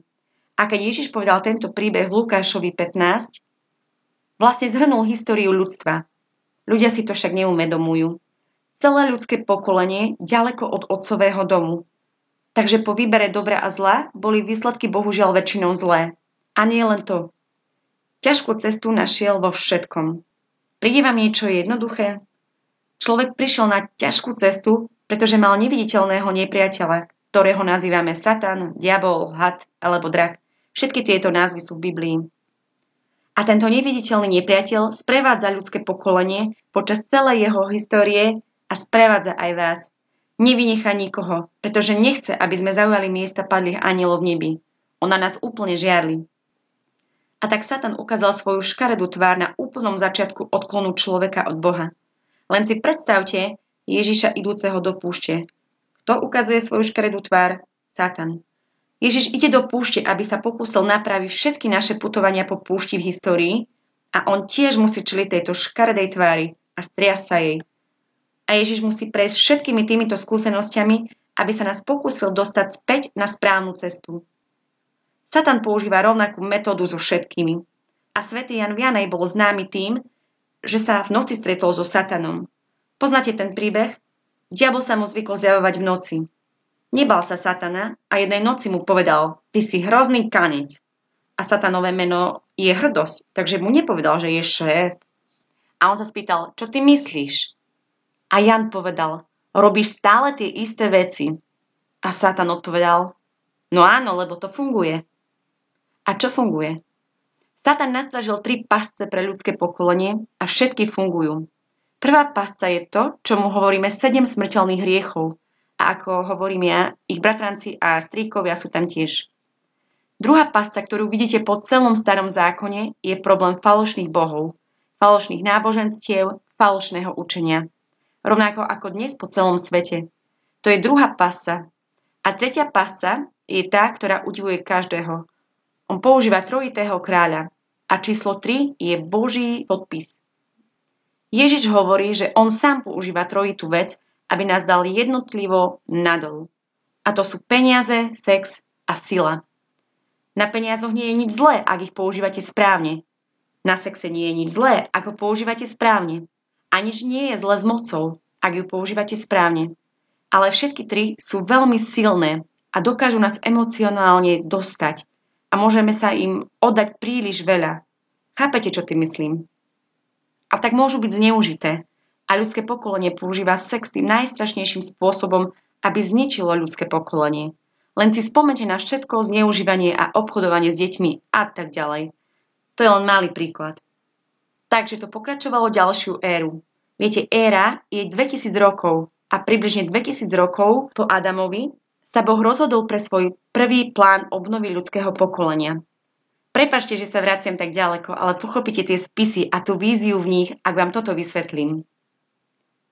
A keď Ježiš povedal tento príbeh v Lukášovi 15, vlastne zhrnul históriu ľudstva. Ľudia si to však neuvedomujú. Celé ľudské pokolenie ďaleko od otcového domu. Takže po výbere dobra a zla boli výsledky bohužiaľ väčšinou zlé. A nie len to. Ťažkú cestu našiel vo všetkom. Príde vám niečo jednoduché? Človek prišiel na ťažkú cestu, pretože mal neviditeľného nepriateľa, ktorého nazývame Satan, diabol, had alebo drak. Všetky tieto názvy sú v Biblii. A tento neviditeľný nepriateľ sprevádza ľudské pokolenie počas celej jeho histórie a sprevádza aj vás. Nevynechá nikoho, pretože nechce, aby sme zaujali miesta padlých anielov v nebi. On na nás úplne žiarli. A tak Satan ukázal svoju škaredú tvár na úplnom začiatku odklonu človeka od Boha. Len si predstavte Ježiša idúceho do púšte. Kto ukazuje svoju škaredú tvár? Satan. Ježiš ide do púšte, aby sa pokúsil napraviť všetky naše putovania po púšti v histórii a on tiež musí čeliť tejto škaredej tvári a striasť sa jej. A Ježiš musí prejsť všetkými týmito skúsenostiami, aby sa nás pokúsil dostať späť na správnu cestu. Satan používa rovnakú metódu so všetkými. A svätý Jan Vianej bol známy tým, že sa v noci stretol so Satanom. Poznáte ten príbeh? Diabol sa mu zvykol zjavovať v noci. Nebal sa Satana a jednej noci mu povedal: Ty si hrozný kanec. A Satanové meno je hrdosť, takže mu nepovedal, že je šéf. A on sa spýtal: Čo ty myslíš? A Jan povedal: Robíš stále tie isté veci. A Satan odpovedal: No áno, lebo to funguje. A čo funguje? Satan nastražil 3 pasce pre ľudské pokolenie a všetky fungujú. Prvá pasca je to, čomu hovoríme 7 smrteľných hriechov. A ako hovorím ja, ich bratranci a strýkovia sú tam tiež. Druhá pasca, ktorú vidíte po celom starom zákone, je problém falošných bohov, falošných náboženstiev, falošného učenia. Rovnako ako dnes po celom svete. To je druhá pasca. A tretia pasca je tá, ktorá udivuje každého. On používa trojitého kráľa. A číslo 3 je Boží podpis. Ježiš hovorí, že on sám používa trojitú vec, aby nás dal jednotlivo nadolu. A to sú peniaze, sex a sila. Na peniazoch nie je nič zlé, ak ich používate správne. Na sexe nie je nič zlé, ak ho používate správne. A nič nie je zlé s mocou, ak ju používate správne. Ale všetky tri sú veľmi silné a dokážu nás emocionálne dostať. A môžeme sa im oddať príliš veľa. Chápete, čo tým myslím? A tak môžu byť zneužité. A ľudské pokolenie používa sex tým najstrašnejším spôsobom, aby zničilo ľudské pokolenie. Len si spomente na všetko zneužívanie a obchodovanie s deťmi a tak ďalej. To je len malý príklad. Takže to pokračovalo ďalšiu éru. Viete, éra je 2000 rokov a približne 2000 rokov po Adamovi sa Boh rozhodol pre svoj prvý plán obnovy ľudského pokolenia. Prepáčte, že sa vraciam tak ďaleko, ale pochopíte tie spisy a tú víziu v nich, ak vám toto vysvetlím.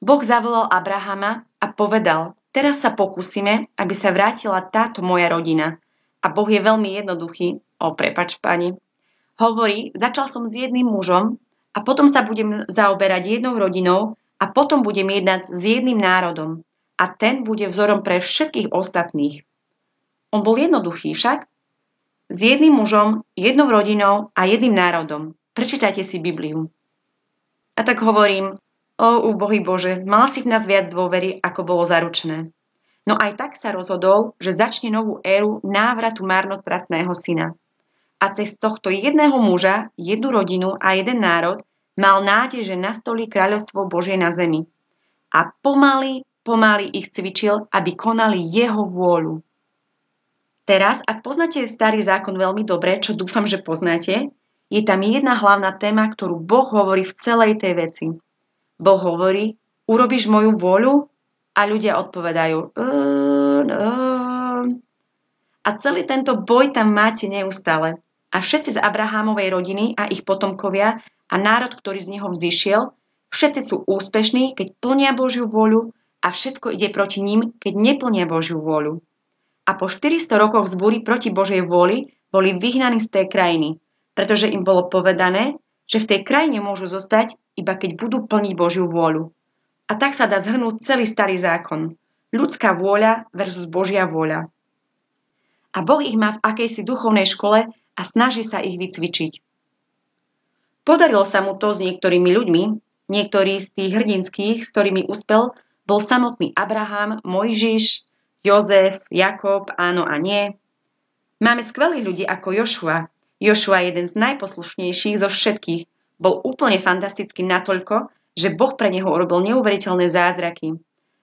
Boh zavolal Abrahama a povedal: teraz sa pokúsime, aby sa vrátila táto moja rodina. A Boh je veľmi jednoduchý. Prepáč, pani. Hovorí, začal som s jedným mužom a potom sa budem zaoberať jednou rodinou a potom budem jednať s jedným národom. A ten bude vzorom pre všetkých ostatných. On bol jednoduchý však. S jedným mužom, jednou rodinou a jedným národom. Prečítajte si Bibliu. A tak hovorím, úbohý Bože, mal si v nás viac dôvery, ako bolo zaručené. No aj tak sa rozhodol, že začne novú éru návratu marnotratného syna. A cez tohto jedného muža, jednu rodinu a jeden národ mal nádej, že nastolí kráľovstvo Božie na zemi. A pomaly ich cvičil, aby konali jeho vôľu. Teraz, ak poznáte starý zákon veľmi dobre, čo dúfam, že poznáte, je tam jedna hlavná téma, ktorú Boh hovorí v celej tej veci. Boh hovorí, urobíš moju vôľu? A ľudia odpovedajú, A celý tento boj tam máte neustále. A všetci z Abrahámovej rodiny a ich potomkovia a národ, ktorý z neho vzýšiel, všetci sú úspešní, keď plnia Božiu vôľu a všetko ide proti ním, keď neplnia Božiu vôľu. A po 400 rokoch zbúry proti Božej vôli boli vyhnaní z tej krajiny, pretože im bolo povedané, že v tej krajine môžu zostať, iba keď budú plniť Božiu vôľu. A tak sa dá zhrnúť celý starý zákon. Ľudská vôľa versus Božia vôľa. A Boh ich má v akejsi duchovnej škole a snaží sa ich vycvičiť. Podarilo sa mu to s niektorými ľuďmi, niektorí z tých hrdinských, s ktorými uspel, bol samotný Abraham, Mojžiš, Jozef, Jakob, áno a nie. Máme skvelých ľudí ako Jošua. Jošua je jeden z najposlušnejších zo všetkých. Bol úplne fantastický natoľko, že Boh pre neho urobil neuveriteľné zázraky.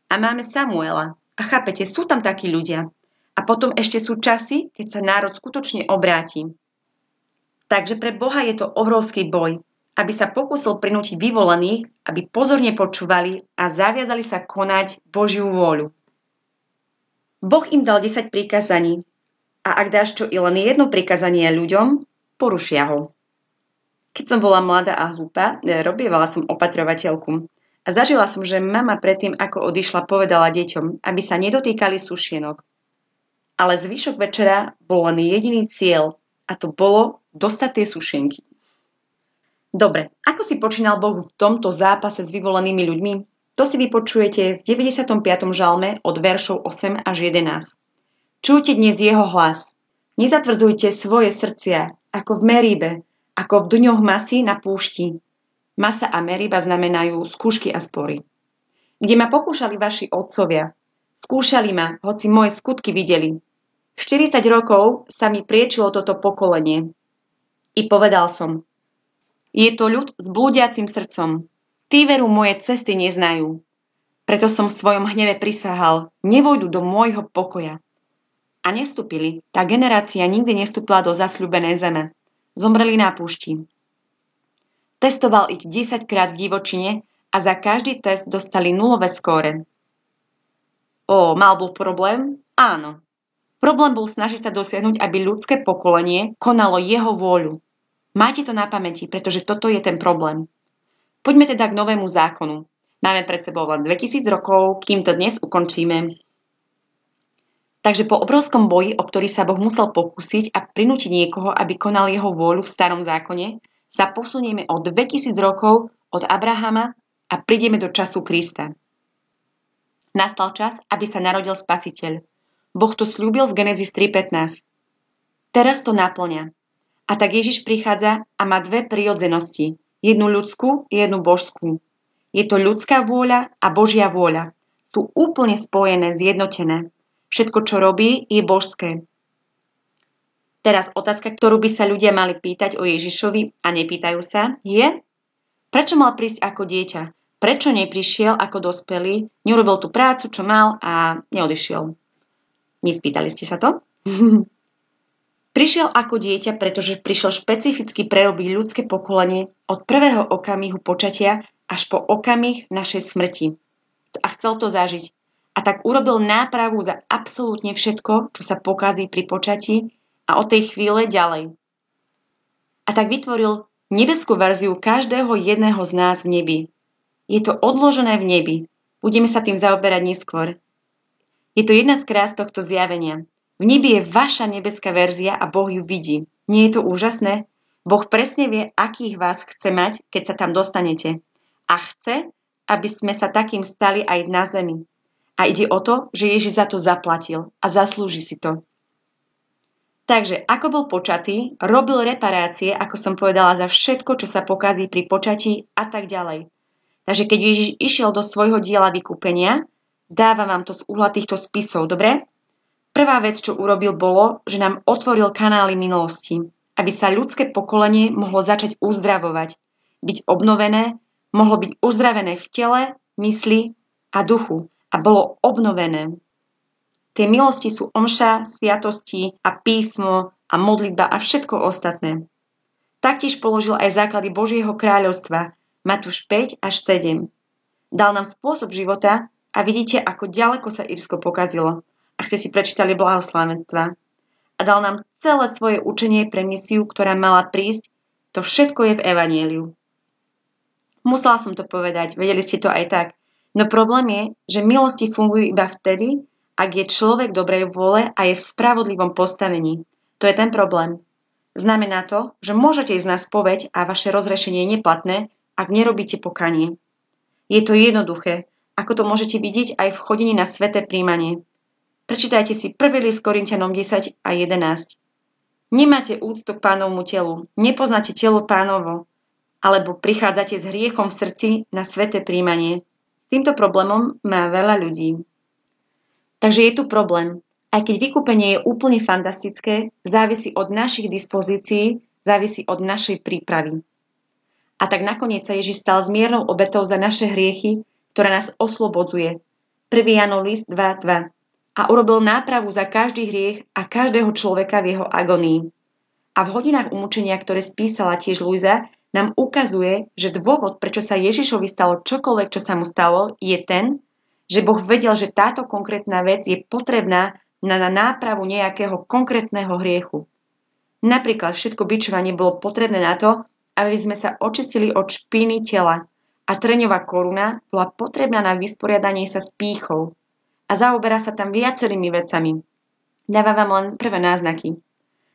A máme Samuela. A chápete, sú tam takí ľudia. A potom ešte sú časy, keď sa národ skutočne obráti. Takže pre Boha je to obrovský boj, aby sa pokúsil prinútiť vyvolených, aby pozorne počúvali a zaviazali sa konať Božiu vôľu. Boh im dal 10 prikázaní a ak dáš čo i len jedno prikázanie ľuďom, porušia ho. Keď som bola mladá a hlúpa, robievala som opatrovateľku a zažila som, že mama predtým, ako odišla, povedala deťom, aby sa nedotýkali sušienok. Ale zvyšok večera bol len jediný cieľ a to bolo dostať tie sušienky. Dobre, ako si počínal Boh v tomto zápase s vyvolenými ľuďmi? To si vypočujete v 95. žalme od veršov 8 až 11. Čujte dnes jeho hlas. Nezatvrdzujte svoje srdcia, ako v Meríbe, ako v dňoch masy na púšti. Masa a Meríba znamenajú skúšky a spory. Kde ma pokúšali vaši otcovia. Skúšali ma, hoci moje skutky videli. 40 rokov sa mi priečilo toto pokolenie. I povedal som, je to ľud s blúdiacim srdcom. Tí veru moje cesty neznajú. Preto som v svojom hneve prisahal, nevojdu do môjho pokoja. A nestúpili, tá generácia nikdy nestúpila do zasľúbenej zeme. Zomreli na púšti. Testoval ich 10-krát v divočine a za každý test dostali nulové skóre. Mal bol problém? Áno. Problém bol snažiť sa dosiahnuť, aby ľudské pokolenie konalo jeho vôľu. Majte to na pamäti, pretože toto je ten problém. Poďme teda k novému zákonu. Máme pred sebou len 2000 rokov, kým to dnes ukončíme. Takže po obrovskom boji, o ktorý sa Boh musel pokúsiť a prinútiť niekoho, aby konal jeho vôľu v starom zákone, sa posunieme o 2000 rokov od Abrahama a prídeme do času Krista. Nastal čas, aby sa narodil Spasiteľ. Boh to sľúbil v Genesis 3.15. Teraz to naplňa. A tak Ježiš prichádza a má dve prirodzenosti. Jednu ľudskú, jednu božskú. Je to ľudská vôľa a Božia vôľa. Sú úplne spojené, zjednotené. Všetko, čo robí, je božské. Teraz otázka, ktorú by sa ľudia mali pýtať o Ježišovi a nepýtajú sa, je: prečo mal prísť ako dieťa? Prečo neprišiel ako dospelý, neurobil tú prácu, čo mal a neodišiel? Nespýtali ste sa to? Prišiel ako dieťa, pretože prišiel špecificky prerobiť ľudské pokolenie od prvého okamihu počatia až po okamih našej smrti. A chcel to zažiť. A tak urobil nápravu za absolútne všetko, čo sa pokazí pri počatí a od tej chvíle ďalej. A tak vytvoril nebeskú verziu každého jedného z nás v nebi. Je to odložené v nebi. Budeme sa tým zaoberať neskôr. Je to jedna z krás tohto zjavenia. V nebi je vaša nebeská verzia a Boh ju vidí. Nie je to úžasné? Boh presne vie, akých vás chce mať, keď sa tam dostanete. A chce, aby sme sa takým stali aj na zemi. A ide o to, že Ježiš za to zaplatil a zaslúži si to. Takže, ako bol počatý, robil reparácie, ako som povedala, za všetko, čo sa pokazí pri počatí a tak ďalej. Takže keď Ježiš išiel do svojho diela vykúpenia, dávam vám to z uhla týchto spisov, dobre? Prvá vec, čo urobil, bolo, že nám otvoril kanály minulosti, aby sa ľudské pokolenie mohlo začať uzdravovať, byť obnovené, mohlo byť uzdravené v tele, mysli a duchu. A bolo obnovené. Tie milosti sú omša, sviatosti a písmo a modlitba a všetko ostatné. Taktiež položil aj základy Božieho kráľovstva, Matúš 5 až 7. Dal nám spôsob života a vidíte, ako ďaleko sa Írsko pokazilo, ak ste si prečítali blahoslávenstva. A dal nám celé svoje učenie pre misiu, ktorá mala prísť. To všetko je v evanjeliu. Musela som to povedať, vedeli ste to aj tak. No problém je, že milosti fungujú iba vtedy, ak je človek dobrej vôle a je v spravodlivom postavení. To je ten problém. Znamená to, že môžete ísť na spoveď a vaše rozrešenie je neplatné, ak nerobíte pokanie. Je to jednoduché, ako to môžete vidieť aj v chodení na sväté príjmanie. Prečítajte si 1. list Korinťanom 10 a 11. Nemáte úctu k Pánovmu telu, nepoznáte telo Pánovo, alebo prichádzate s hriechom v srdci na sväté príjmanie. Týmto problémom má veľa ľudí. Takže je tu problém. Aj keď vykúpenie je úplne fantastické, závisí od našich dispozícií, závisí od našej prípravy. A tak nakoniec sa Ježiš stal zmiernou obetou za naše hriechy, ktorá nás oslobodzuje. 1. Jánov list 2.2. A urobil nápravu za každý hriech a každého človeka v jeho agonii. A v hodinách umúčenia, ktoré spísala tiež Luisa, nám ukazuje, že dôvod, prečo sa Ježišovi stalo čokoľvek, čo sa mu stalo, je ten, že Boh vedel, že táto konkrétna vec je potrebná na nápravu nejakého konkrétneho hriechu. Napríklad všetko bičovanie bolo potrebné na to, aby sme sa očistili od špiny tela a trňová koruna bola potrebná na vysporiadanie sa s pýchou a zaoberá sa tam viacerými vecami. Dávam vám len prvé náznaky.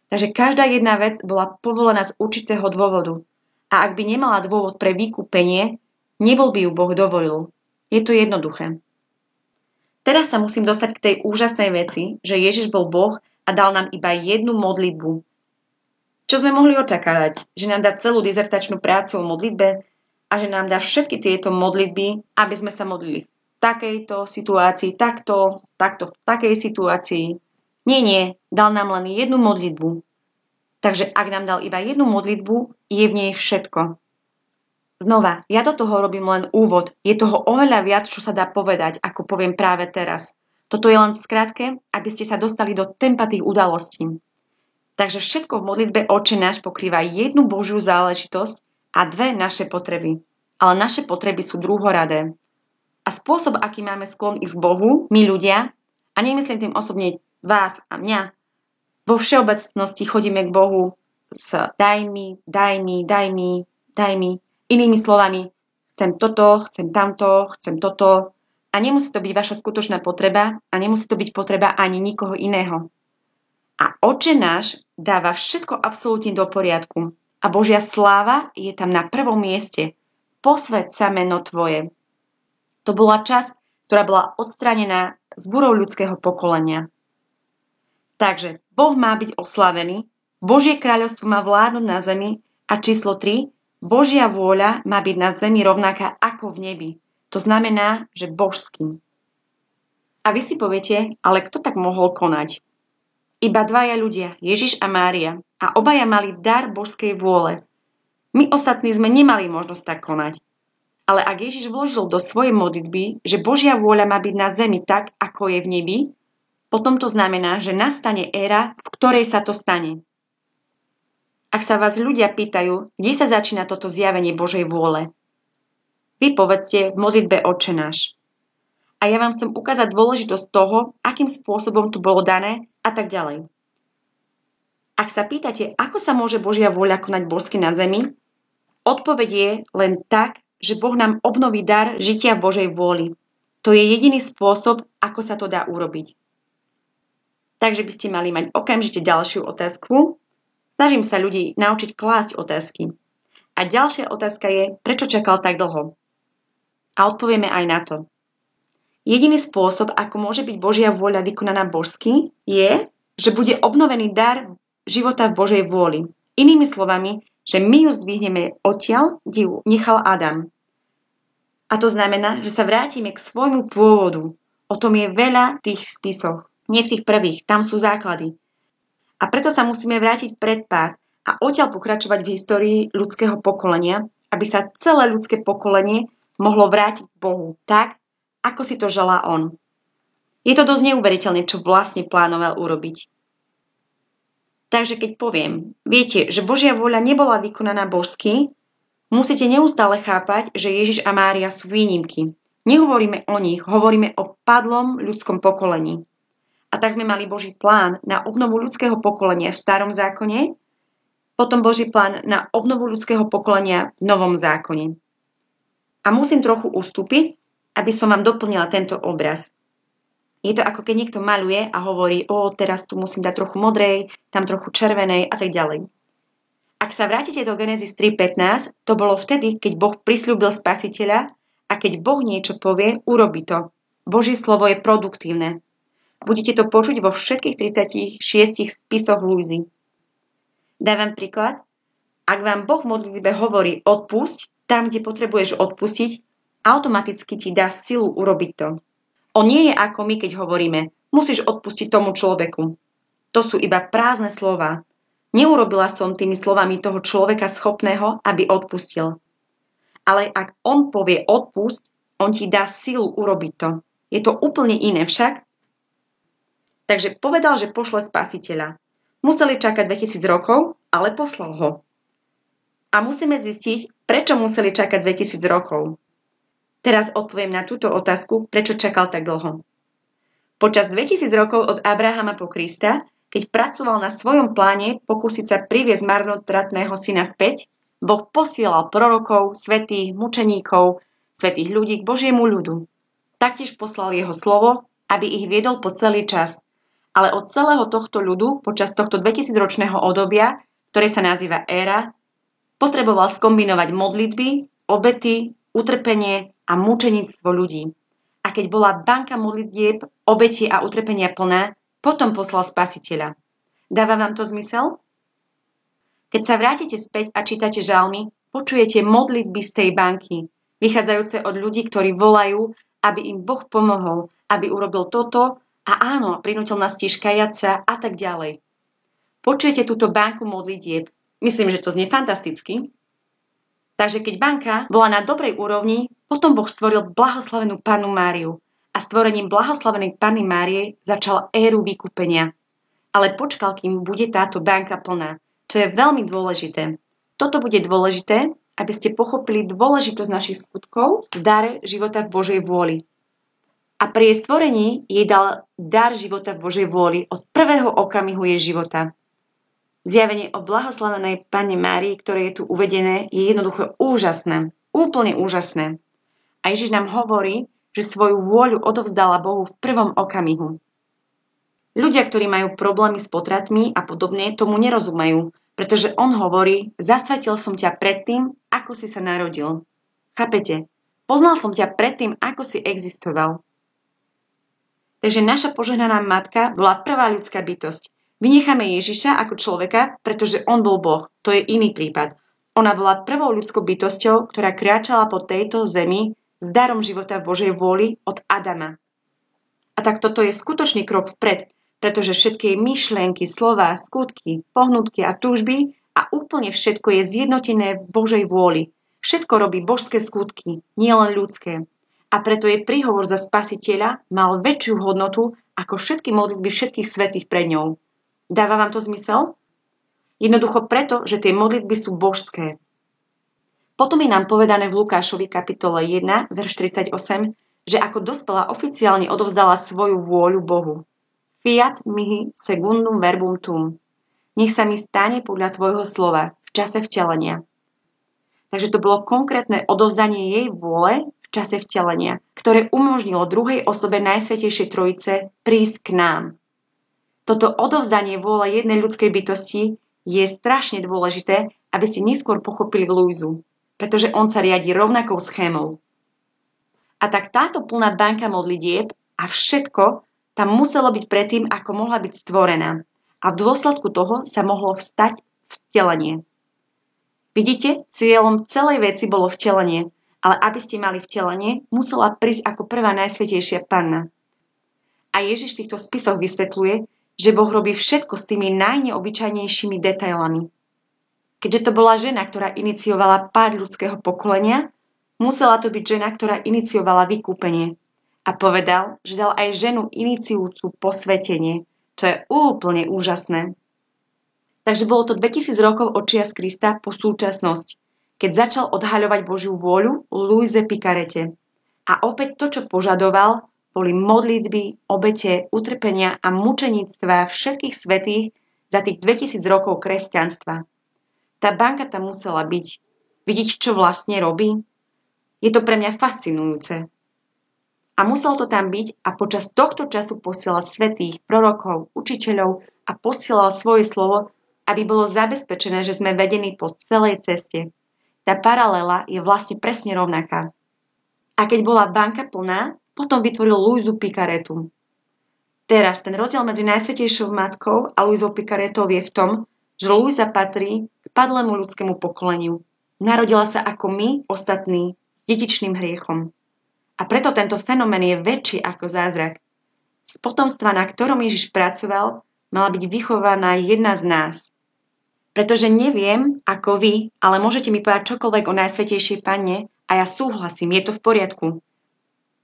Takže každá jedna vec bola povolená z určitého dôvodu. A ak by nemala dôvod pre vykúpenie, nebol by ju Boh dovolil. Je to jednoduché. Teraz sa musím dostať k tej úžasnej veci, že Ježiš bol Boh a dal nám iba jednu modlitbu. Čo sme mohli očakávať? Že nám dá celú dizertačnú prácu o modlitbe a že nám dá všetky tieto modlitby, aby sme sa modlili v takejto situácii, takto, v takej situácii. Nie, dal nám len jednu modlitbu. Takže ak nám dal iba jednu modlitbu, je v nej všetko. Znova, ja do toho robím len úvod. Je toho oveľa viac, čo sa dá povedať, ako poviem práve teraz. Toto je len v skratke, aby ste sa dostali do tempa tých udalostí. Takže všetko v modlitbe Otče náš pokrýva jednu Božiu záležitosť a dve naše potreby. ale naše potreby sú druhoradé. A spôsob, aký máme sklon ísť k Bohu, my ľudia, a nemyslím tým osobne vás a mňa, vo všeobecnosti chodíme k Bohu s daj mi. Inými slovami, chcem toto, chcem tamto, chcem toto. A nemusí to byť vaša skutočná potreba a nemusí to byť potreba ani nikoho iného. A Otče náš dáva všetko absolútne do poriadku. A Božia sláva je tam na prvom mieste. Posväť sa meno tvoje. To bola časť, ktorá bola odstránená z burov ľudského pokolenia. Takže Boh má byť oslávený, Božie kráľovstvo má vládnuť na zemi a číslo 3, Božia vôľa má byť na zemi rovnaká ako v nebi. To znamená, že božský. A vy si poviete, ale kto tak mohol konať? Iba dvaja ľudia, Ježiš a Mária, a obaja mali dar božskej vôle. My ostatní sme nemali možnosť tak konať. Ale ak Ježiš vložil do svojej modlitby, že Božia vôľa má byť na zemi tak, ako je v nebi, potom to znamená, že nastane éra, v ktorej sa to stane. Ak sa vás ľudia pýtajú, kde sa začína toto zjavenie Božej vôle, vy povedzte v modlitbe Otče náš. A ja vám chcem ukázať dôležitosť toho, akým spôsobom to bolo dané a tak ďalej. Ak sa pýtate, ako sa môže Božia vôľa konať božsky na zemi, odpoveď je len tak, že Boh nám obnoví dar žitia v Božej vôli. To je jediný spôsob, ako sa to dá urobiť. Takže by ste mali mať okamžite ďalšiu otázku. Snažím sa ľudí naučiť klásť otázky. A ďalšia otázka je, prečo čakal tak dlho? A odpovieme aj na to. Jediný spôsob, ako môže byť Božia vôľa vykonaná božsky, je, že bude obnovený dar života v Božej vôli. Inými slovami, že my ju zdvihneme odtiaľ, kde ju nechal Adam. A to znamená, že sa vrátime k svojmu pôvodu. O tom je veľa tých spisoch. Nie v tých prvých, tam sú základy. A preto sa musíme vrátiť pred pád a odtiaľ pokračovať v histórii ľudského pokolenia, aby sa celé ľudské pokolenie mohlo vrátiť k Bohu tak, ako si to želá on. Je to dosť neuveriteľné, čo vlastne plánoval urobiť. Takže keď poviem, viete, že Božia vôľa nebola vykonaná božsky, musíte neustále chápať, že Ježiš a Mária sú výnimky. Nehovoríme o nich, hovoríme o padlom ľudskom pokolení. A tak sme mali Boží plán na obnovu ľudského pokolenia v starom zákone, potom Boží plán na obnovu ľudského pokolenia v novom zákone. A musím trochu ustúpiť, aby som vám doplnila tento obraz. Je to ako keď niekto maľuje a hovorí, teraz tu musím dať trochu modrej, tam trochu červenej a tak ďalej. Ak sa vrátite do Genesis 3.15, to bolo vtedy, keď Boh prisľúbil spasiteľa a keď Boh niečo povie, urobí to. Božie slovo je produktívne. Budete to počuť vo všetkých 36 spisoch Lúzy. Dávam príklad. Ak vám Boh v modlitbe hovorí odpusť, tam, kde potrebuješ odpustiť, automaticky ti dá silu urobiť to. On nie je ako my, keď hovoríme, musíš odpustiť tomu človeku. To sú iba prázdne slová. Neurobila som tými slovami toho človeka schopného, aby odpustil. Ale ak on povie odpusť, on ti dá silu urobiť to. Je to úplne iné však. Takže povedal, že pošle spasiteľa. Museli čakať 2000 rokov, ale poslal ho. A musíme zistiť, prečo museli čakať 2000 rokov. Teraz odpoviem na túto otázku, prečo čakal tak dlho. Počas 2000 rokov od Abrahama po Krista, keď pracoval na svojom pláne pokúsiť sa priviesť marnotratného syna späť, Boh posielal prorokov, svätých, mučeníkov, svätých ľudí k Božiemu ľudu. Taktiež poslal jeho slovo, aby ich viedol po celý čas. Ale od celého tohto ľudu, počas tohto 2000-ročného obdobia, ktoré sa nazýva éra, potreboval skombinovať modlitby, obety, utrpenie a mučeníctvo ľudí. A keď bola banka modlitieb, obeti a utrpenia plná, potom poslal spasiteľa. Dáva vám to zmysel? Keď sa vrátite späť a čítate žalmy, počujete modlitby z tej banky, vychádzajúce od ľudí, ktorí volajú, aby im Boh pomohol, aby urobil toto a áno, prinútil nás tiež kajať sa a tak ďalej. Počujete túto banku modlitieb. Myslím, že to znie fantasticky. Takže keď banka bola na dobrej úrovni, potom Boh stvoril blahoslavenú Pannu Máriu a stvorením blahoslavenej Panny Márie začal éru vykúpenia. Ale počkal, kým bude táto banka plná, čo je veľmi dôležité. Toto bude dôležité, aby ste pochopili dôležitosť našich skutkov v dare života v Božej vôli. A pri jej stvorení jej dal dar života v Božej vôli od prvého okamihu jej života. Zjavenie o blahoslavenej Panne Márii, ktoré je tu uvedené, je jednoducho úžasné, úplne úžasné. A Ježiš nám hovorí, že svoju vôľu odovzdala Bohu v prvom okamihu. Ľudia, ktorí majú problémy s potratmi a podobne, tomu nerozumejú, pretože on hovorí, zasvetil som ťa predtým, ako si sa narodil. Chápete? Poznal som ťa predtým, ako si existoval. Takže naša požehnaná matka bola prvá ľudská bytosť. Vynecháme Ježiša ako človeka, pretože on bol Boh. To je iný prípad. Ona bola prvou ľudskou bytosťou, ktorá kráčala po tejto zemi s darom života v Božej vôli od Adama. A tak toto je skutočný krok vpred, pretože všetky myšlienky, slová, skutky, pohnutky a túžby a úplne všetko je zjednotené v Božej vôli. Všetko robí božské skutky, nielen ľudské. A preto jej príhovor za spasiteľa mal väčšiu hodnotu ako všetky modlitby všetkých svätých pred ňou. Dáva vám to zmysel? Jednoducho preto, že tie modlitby sú božské. Potom je nám povedané v Lukášovi kapitole 1, verš 38, že ako dospelá oficiálne odovzdala svoju vôľu Bohu. Fiat mihi secundum verbum tum. Nech sa mi stane podľa tvojho slova v čase vtelenia. Takže to bolo konkrétne odovzdanie jej vôle v čase vtelenia, ktoré umožnilo druhej osobe Najsvätejšej Trojice prísť k nám. Toto odovzdanie vôle jednej ľudskej bytosti je strašne dôležité, aby ste neskôr pochopili Luizu, pretože on sa riadi rovnakou schémou. A tak táto plná banka modlitieb a všetko tam muselo byť predtým, ako mohla byť stvorená. A v dôsledku toho sa mohlo vstať vtelenie. Vidíte, cieľom celej veci bolo vtelenie, ale aby ste mali vtelenie, musela prísť ako prvá Najsvätejšia Panna. A Ježiš v týchto spisoch vysvetľuje, že Boh robí všetko s tými najneobyčajnejšími detailami. Keďže to bola žena, ktorá iniciovala pád ľudského pokolenia, musela to byť žena, ktorá iniciovala vykúpenie. A povedal, že dal aj ženu iniciujúcu posvetenie, čo je úplne úžasné. Takže bolo to 2000 rokov od čias Krista po súčasnosť, keď začal odhaľovať Božiu vôľu Louise Picarete. A opäť to, čo požadoval, boli modlitby, obete, utrpenia a mučeníctva všetkých svätých za tých 2000 rokov kresťanstva. Tá banka tam musela byť. Vidíte, čo vlastne robí? Je to pre mňa fascinujúce. A muselo to tam byť a počas tohto času posielal svätých, prorokov, učiteľov a posielal svoje slovo, aby bolo zabezpečené, že sme vedení po celej ceste. Tá paralela je vlastne presne rovnaká. A keď bola banka plná, potom vytvoril Louisu Picaretu. Teraz ten rozdiel medzi Najsvätejšou matkou a Louisou Picaretou je v tom, že Louisa patrí k padlému ľudskému pokoleniu. Narodila sa ako my, ostatní, s dedičným hriechom. A preto tento fenomén je väčší ako zázrak. Z potomstva, na ktorom Ježiš pracoval, mala byť vychovaná jedna z nás. Pretože neviem, ako vy, ale môžete mi povedať čokoľvek o Najsvätejšej Panne a ja súhlasím, je to v poriadku.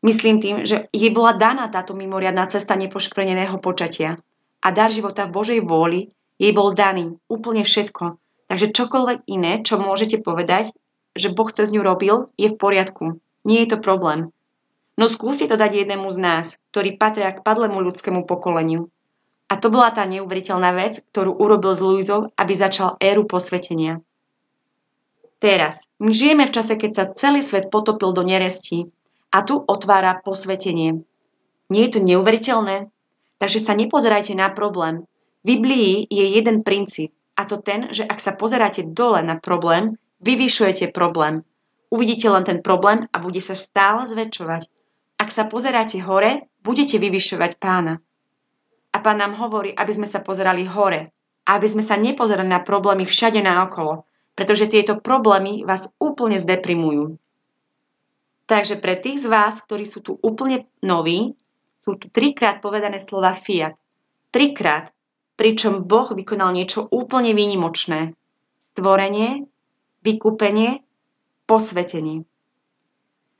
Myslím tým, že jej bola daná táto mimoriadna cesta nepoškvrneného počatia. A dar života v Božej vôli jej bol daný, úplne všetko. Takže čokoľvek iné, čo môžete povedať, že Boh cez ňu robil, je v poriadku. Nie je to problém. No skúste to dať jednému z nás, ktorý patria k padlému ľudskému pokoleniu. A to bola tá neuveriteľná vec, ktorú urobil s Louisou, aby začal éru posvetenia. Teraz, my žijeme v čase, keď sa celý svet potopil do nerestí a tu otvára posvetenie. Nie je to neuveriteľné? Takže sa nepozerajte na problém. V Biblii je jeden princíp, a to ten, že ak sa pozeráte dole na problém, vyvyšujete problém. Uvidíte len ten problém a bude sa stále zväčšovať. Ak sa pozeráte hore, budete vyvyšovať Pána. A Pán nám hovorí, aby sme sa pozerali hore a aby sme sa nepozerali na problémy všade naokolo, pretože tieto problémy vás úplne zdeprimujú. Takže pre tých z vás, ktorí sú tu úplne noví, sú tu 3-krát povedané slova fiat. 3-krát, pričom Boh vykonal niečo úplne výnimočné. Stvorenie, vykúpenie, posvetenie.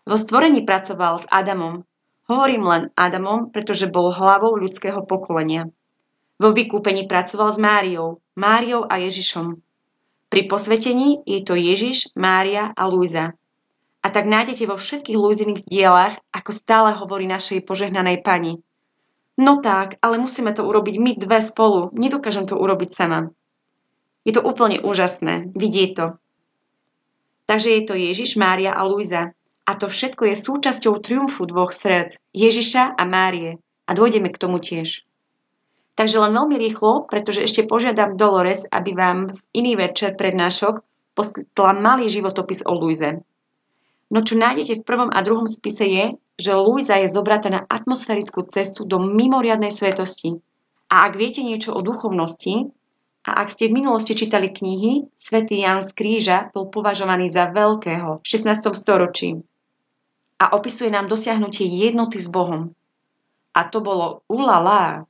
Vo stvorení pracoval s Adamom. Hovorím len Adamom, pretože bol hlavou ľudského pokolenia. Vo vykúpení pracoval s Máriou a Ježišom. Pri posvetení je to Ježiš, Mária a Luisa. A tak nájdete vo všetkých Luiziných dielách, ako stále hovorí našej požehnanej pani. No tak, ale musíme to urobiť my dve spolu. Nedokážem to urobiť sama. Je to úplne úžasné. Vidieť to. Takže je to Ježiš, Mária a Luisa. A to všetko je súčasťou triumfu dvoch srdc, Ježiša a Márie. A dôjdeme k tomu tiež. Takže len veľmi rýchlo, pretože ešte požiadam Dolores, aby vám v iný večer prednášok poskytla malý životopis o Luise. No čo nájdete v prvom a druhom spise je, že Luisa je zobratá na atmosférickú cestu do mimoriadnej svetosti. A ak viete niečo o duchovnosti, a ak ste v minulosti čítali knihy, svätý Ján z Kríža bol považovaný za veľkého v 16. storočí. A opisuje nám dosiahnutie jednoty s Bohom. A to bolo ulala.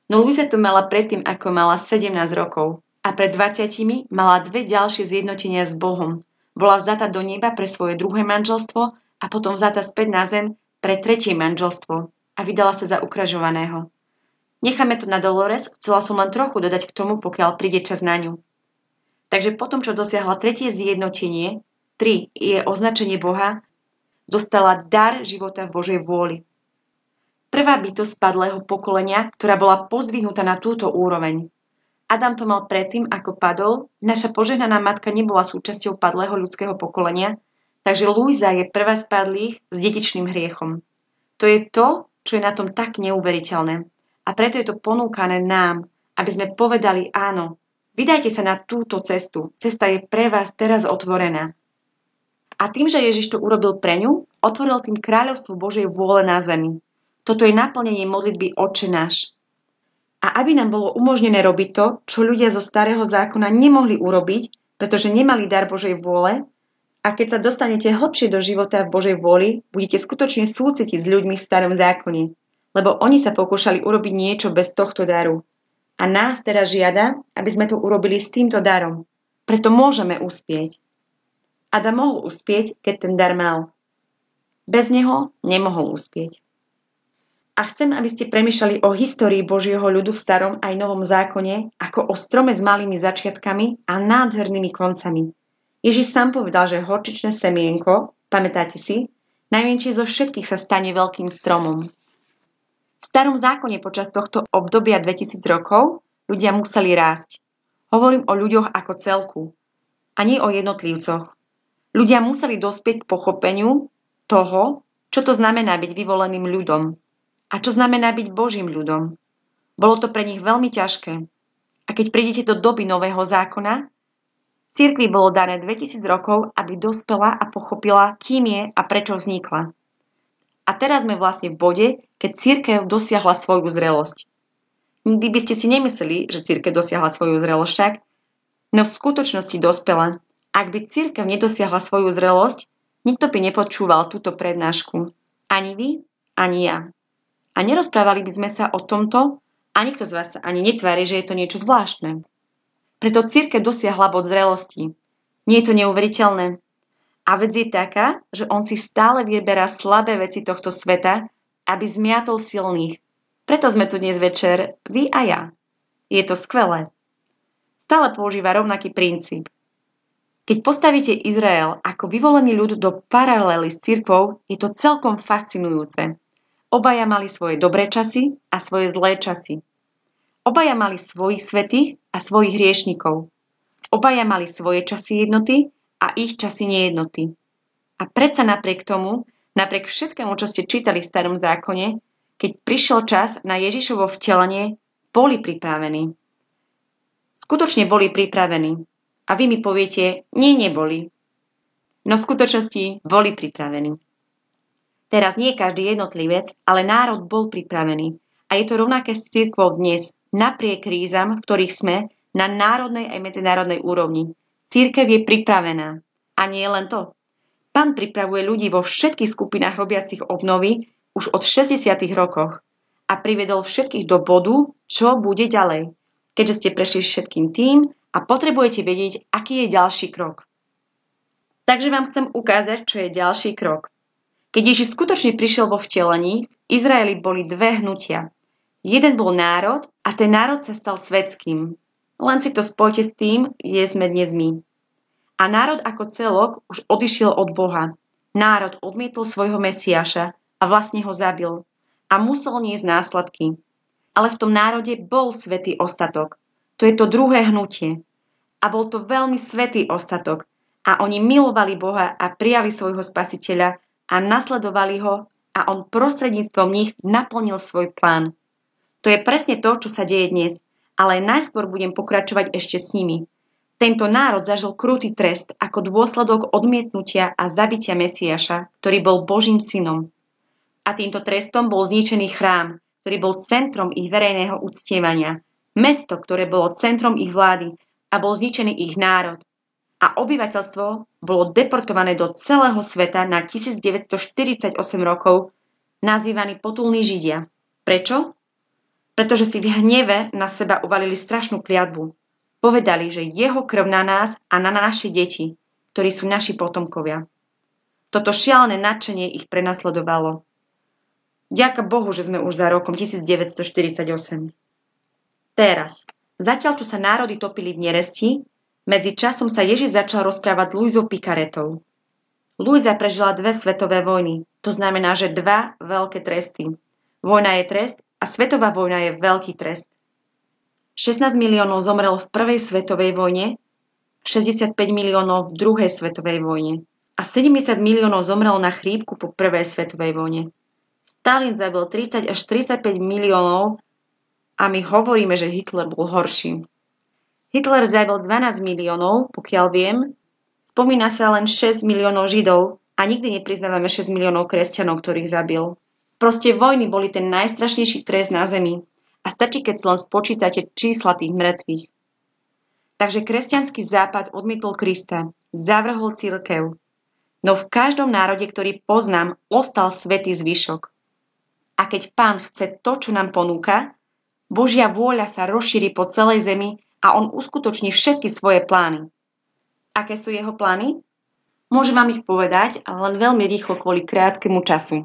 No Luisa to mala predtým, ako mala 17 rokov. A pred 20 mala 2 ďalšie zjednotenia s Bohom. Bola vzatá do neba pre svoje druhé manželstvo a potom vzatá späť na zem pre tretie manželstvo a vydala sa za ukražovaného. Necháme to na Dolores, chcela som len trochu dodať k tomu, pokiaľ príde čas na ňu. Takže potom, čo dosiahla tretie zjednotenie, 3 je označenie Boha, dostala dar života v Božej vôli. Prvá bytosť padlého pokolenia, ktorá bola pozdvihnutá na túto úroveň. Adam to mal predtým, ako padol, naša požehnaná matka nebola súčasťou padlého ľudského pokolenia, takže Luisa je prvá z padlých s dedičným hriechom. To je to, čo je na tom tak neuveriteľné. A preto je to ponúkané nám, aby sme povedali áno, vydajte sa na túto cestu. Cesta je pre vás teraz otvorená. A tým, že Ježiš to urobil pre ňu, otvoril tým kráľovstvo Božej vôle na zemi. Toto je naplnenie modlitby Otče náš. A aby nám bolo umožnené robiť to, čo ľudia zo starého zákona nemohli urobiť, pretože nemali dar Božej vôle, a keď sa dostanete hlbšie do života v Božej vôli, budete skutočne súcitiť s ľuďmi v starom zákone, lebo oni sa pokúšali urobiť niečo bez tohto daru. A nás teraz žiada, aby sme to urobili s týmto darom. Preto môžeme uspieť. Adam mohol uspieť, keď ten dar mal. Bez neho nemohol uspieť. A chcem, aby ste premýšľali o histórii Božieho ľudu v starom aj novom zákone ako o strome s malými začiatkami a nádhernými koncami. Ježiš sám povedal, že horčičné semienko, pamätáte si, najmenšie zo všetkých sa stane veľkým stromom. V starom zákone počas tohto obdobia 2000 rokov ľudia museli rásť. Hovorím o ľuďoch ako celku, a nie o jednotlivcoch. Ľudia museli dospieť k pochopeniu toho, čo to znamená byť vyvoleným ľudom. A čo znamená byť Božím ľudom? Bolo to pre nich veľmi ťažké. A keď prídete do doby Nového zákona, cirkvi bolo dané 2000 rokov, aby dospela a pochopila, kým je a prečo vznikla. A teraz sme vlastne v bode, keď cirkev dosiahla svoju zrelosť. Nikdy by ste si nemysleli, že cirkev dosiahla svoju zrelosť však, no v skutočnosti dospela. Ak by cirkev nedosiahla svoju zrelosť, nikto by nepočúval túto prednášku. Ani vy, ani ja. A nerozprávali by sme sa o tomto a nikto z vás sa ani netvári, že je to niečo zvláštne. Preto cirkev dosiahla bod zrelosti. Nie je to neuveriteľné? A vec je taká, že on si stále vyberá slabé veci tohto sveta, aby zmiatol silných. Preto sme tu dnes večer, vy a ja. Je to skvelé. Stále používa rovnaký princíp. Keď postavíte Izrael ako vyvolený ľud do paralely s cirkvou, je to celkom fascinujúce. Obaja mali svoje dobré časy a svoje zlé časy. Obaja mali svojich svätých a svojich hriešnikov. Obaja mali svoje časy jednoty a ich časy nejednoty. A predsa napriek tomu, napriek všetkému, čo ste čítali v starom zákone, keď prišiel čas na Ježišovo vtelenie, boli pripravení. Skutočne boli pripravení. A vy mi poviete, nie, neboli. No v skutočnosti boli pripravení. Teraz nie každý jednotlivec, ale národ bol pripravený. A je to rovnaké s cirkvou dnes, napriek krízam, v ktorých sme, na národnej aj medzinárodnej úrovni. Cirkev je pripravená. A nie len to. Pán pripravuje ľudí vo všetkých skupinách robiacich obnovy už od 60. rokoch a privedol všetkých do bodu, čo bude ďalej, keďže ste prešli všetkým tým a potrebujete vedieť, aký je ďalší krok. Takže vám chcem ukázať, čo je ďalší krok. Keď Ježiš skutočne prišiel vo vtelení, v Izraeli boli dve hnutia. Jeden bol národ a ten národ sa stal svetským. Len si to spojte s tým, kde sme dnes my. A národ ako celok už odišiel od Boha. Národ odmietol svojho Mesiáša a vlastne ho zabil. A musel niesť následky. Ale v tom národe bol svätý ostatok. To je to druhé hnutie. A bol to veľmi svätý ostatok. A oni milovali Boha a prijali svojho Spasiteľa a nasledovali ho a on prostredníctvom nich naplnil svoj plán. To je presne to, čo sa deje dnes. Ale najskôr budem pokračovať ešte s nimi. Tento národ zažil krutý trest ako dôsledok odmietnutia a zabitia Mesiáša, ktorý bol Božím synom. A týmto trestom bol zničený chrám, ktorý bol centrom ich verejného uctievania, mesto, ktoré bolo centrom ich vlády a bol zničený ich národ. A obyvateľstvo bolo deportované do celého sveta na 1948 rokov, nazývaní potulní Židia. Prečo? Pretože si v hneve na seba uvalili strašnú kliatbu. Povedali, že jeho krv na nás a na naše deti, ktorí sú naši potomkovia. Toto šialené nadšenie ich prenasledovalo. Ďaká Bohu, že sme už za rokom 1948. Teraz, zatiaľ čo sa národy topili v neresti, medzi časom sa Ježiš začal rozprávať s Luizou Picaretou. Luisa prežila 2 svetové vojny, to znamená, že 2 veľké tresty. Vojna je trest a svetová vojna je veľký trest. 16 miliónov zomrelo v prvej svetovej vojne, 65 miliónov v druhej svetovej vojne a 70 miliónov zomrelo na chrípku po prvej svetovej vojne. Stalin zabil 30 až 35 miliónov a my hovoríme, že Hitler bol horší. Hitler zabil 12 miliónov, pokiaľ viem, spomína sa len 6 miliónov Židov a nikdy nepriznávame 6 miliónov kresťanov, ktorých zabil. Proste vojny boli ten najstrašnejší trest na zemi. A stačí, keď si len spočítate čísla tých mŕtvych. Takže kresťanský západ odmietol Krista, zavrhol cirkev. No v každom národe, ktorý poznám, ostal svätý zvyšok. A keď Pán chce to, čo nám ponúka, Božia vôľa sa rozšíri po celej zemi a on uskutoční všetky svoje plány. Aké sú jeho plány? Môžem vám ich povedať, ale len veľmi rýchlo kvôli krátkemu času.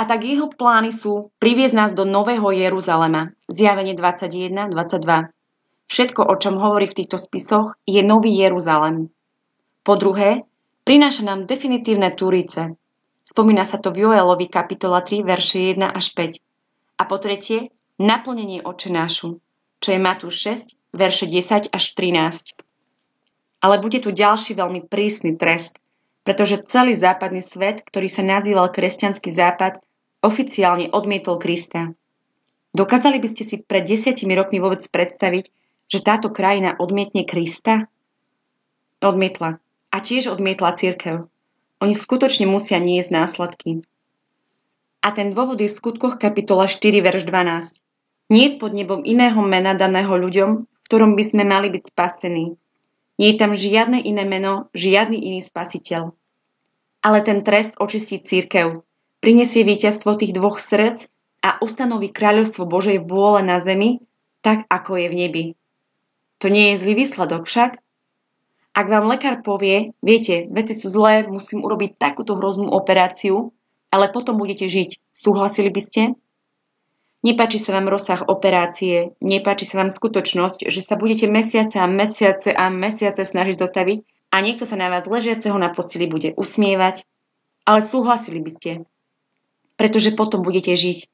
A tak jeho plány sú priviesť nás do Nového Jeruzalema. Zjavenie 21:22. Všetko, o čom hovorí v týchto spisoch, je Nový Jeruzalem. Po druhé, prináša nám definitívne túrice. Spomína sa to v Joelovi kapitola 3, verše 1 až 5. A po tretie, naplnenie Otčenášu, čo je Matúš 6, verše 10 až 13. Ale bude tu ďalší veľmi prísny trest, pretože celý západný svet, ktorý sa nazýval kresťanský západ, oficiálne odmietol Krista. Dokázali by ste si pred 10 rokmi vôbec predstaviť, že táto krajina odmietne Krista? Odmietla. A tiež odmietla cirkev. Oni skutočne musia niesť následky. A ten dôvod je v Skutkoch kapitola 4, verš 12. Nie je pod nebom iného mena daného ľuďom, v ktorom by sme mali byť spasení. Nie je tam žiadne iné meno, žiadny iný spasiteľ. Ale ten trest očistí cirkev. Prinesie víťazstvo tých 2 srdc a ustanoví kráľovstvo Božej vôle na zemi, tak ako je v nebi. To nie je zlý výsledok však? Ak vám lekár povie, viete, veci sú zlé, musím urobiť takúto hroznú operáciu, ale potom budete žiť, súhlasili by ste? Nepáči sa vám rozsah operácie, nepáči sa vám skutočnosť, že sa budete mesiace a mesiace snažiť zotaviť a niekto sa na vás ležiaceho na posteli bude usmievať, ale súhlasili by ste. Pretože potom budete žiť.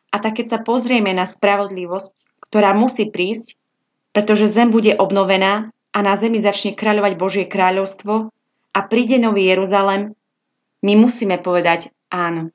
A tak keď sa pozrieme na spravodlivosť, ktorá musí prísť, pretože zem bude obnovená a na zemi začne kráľovať Božie kráľovstvo a príde Nový Jeruzalem, my musíme povedať áno.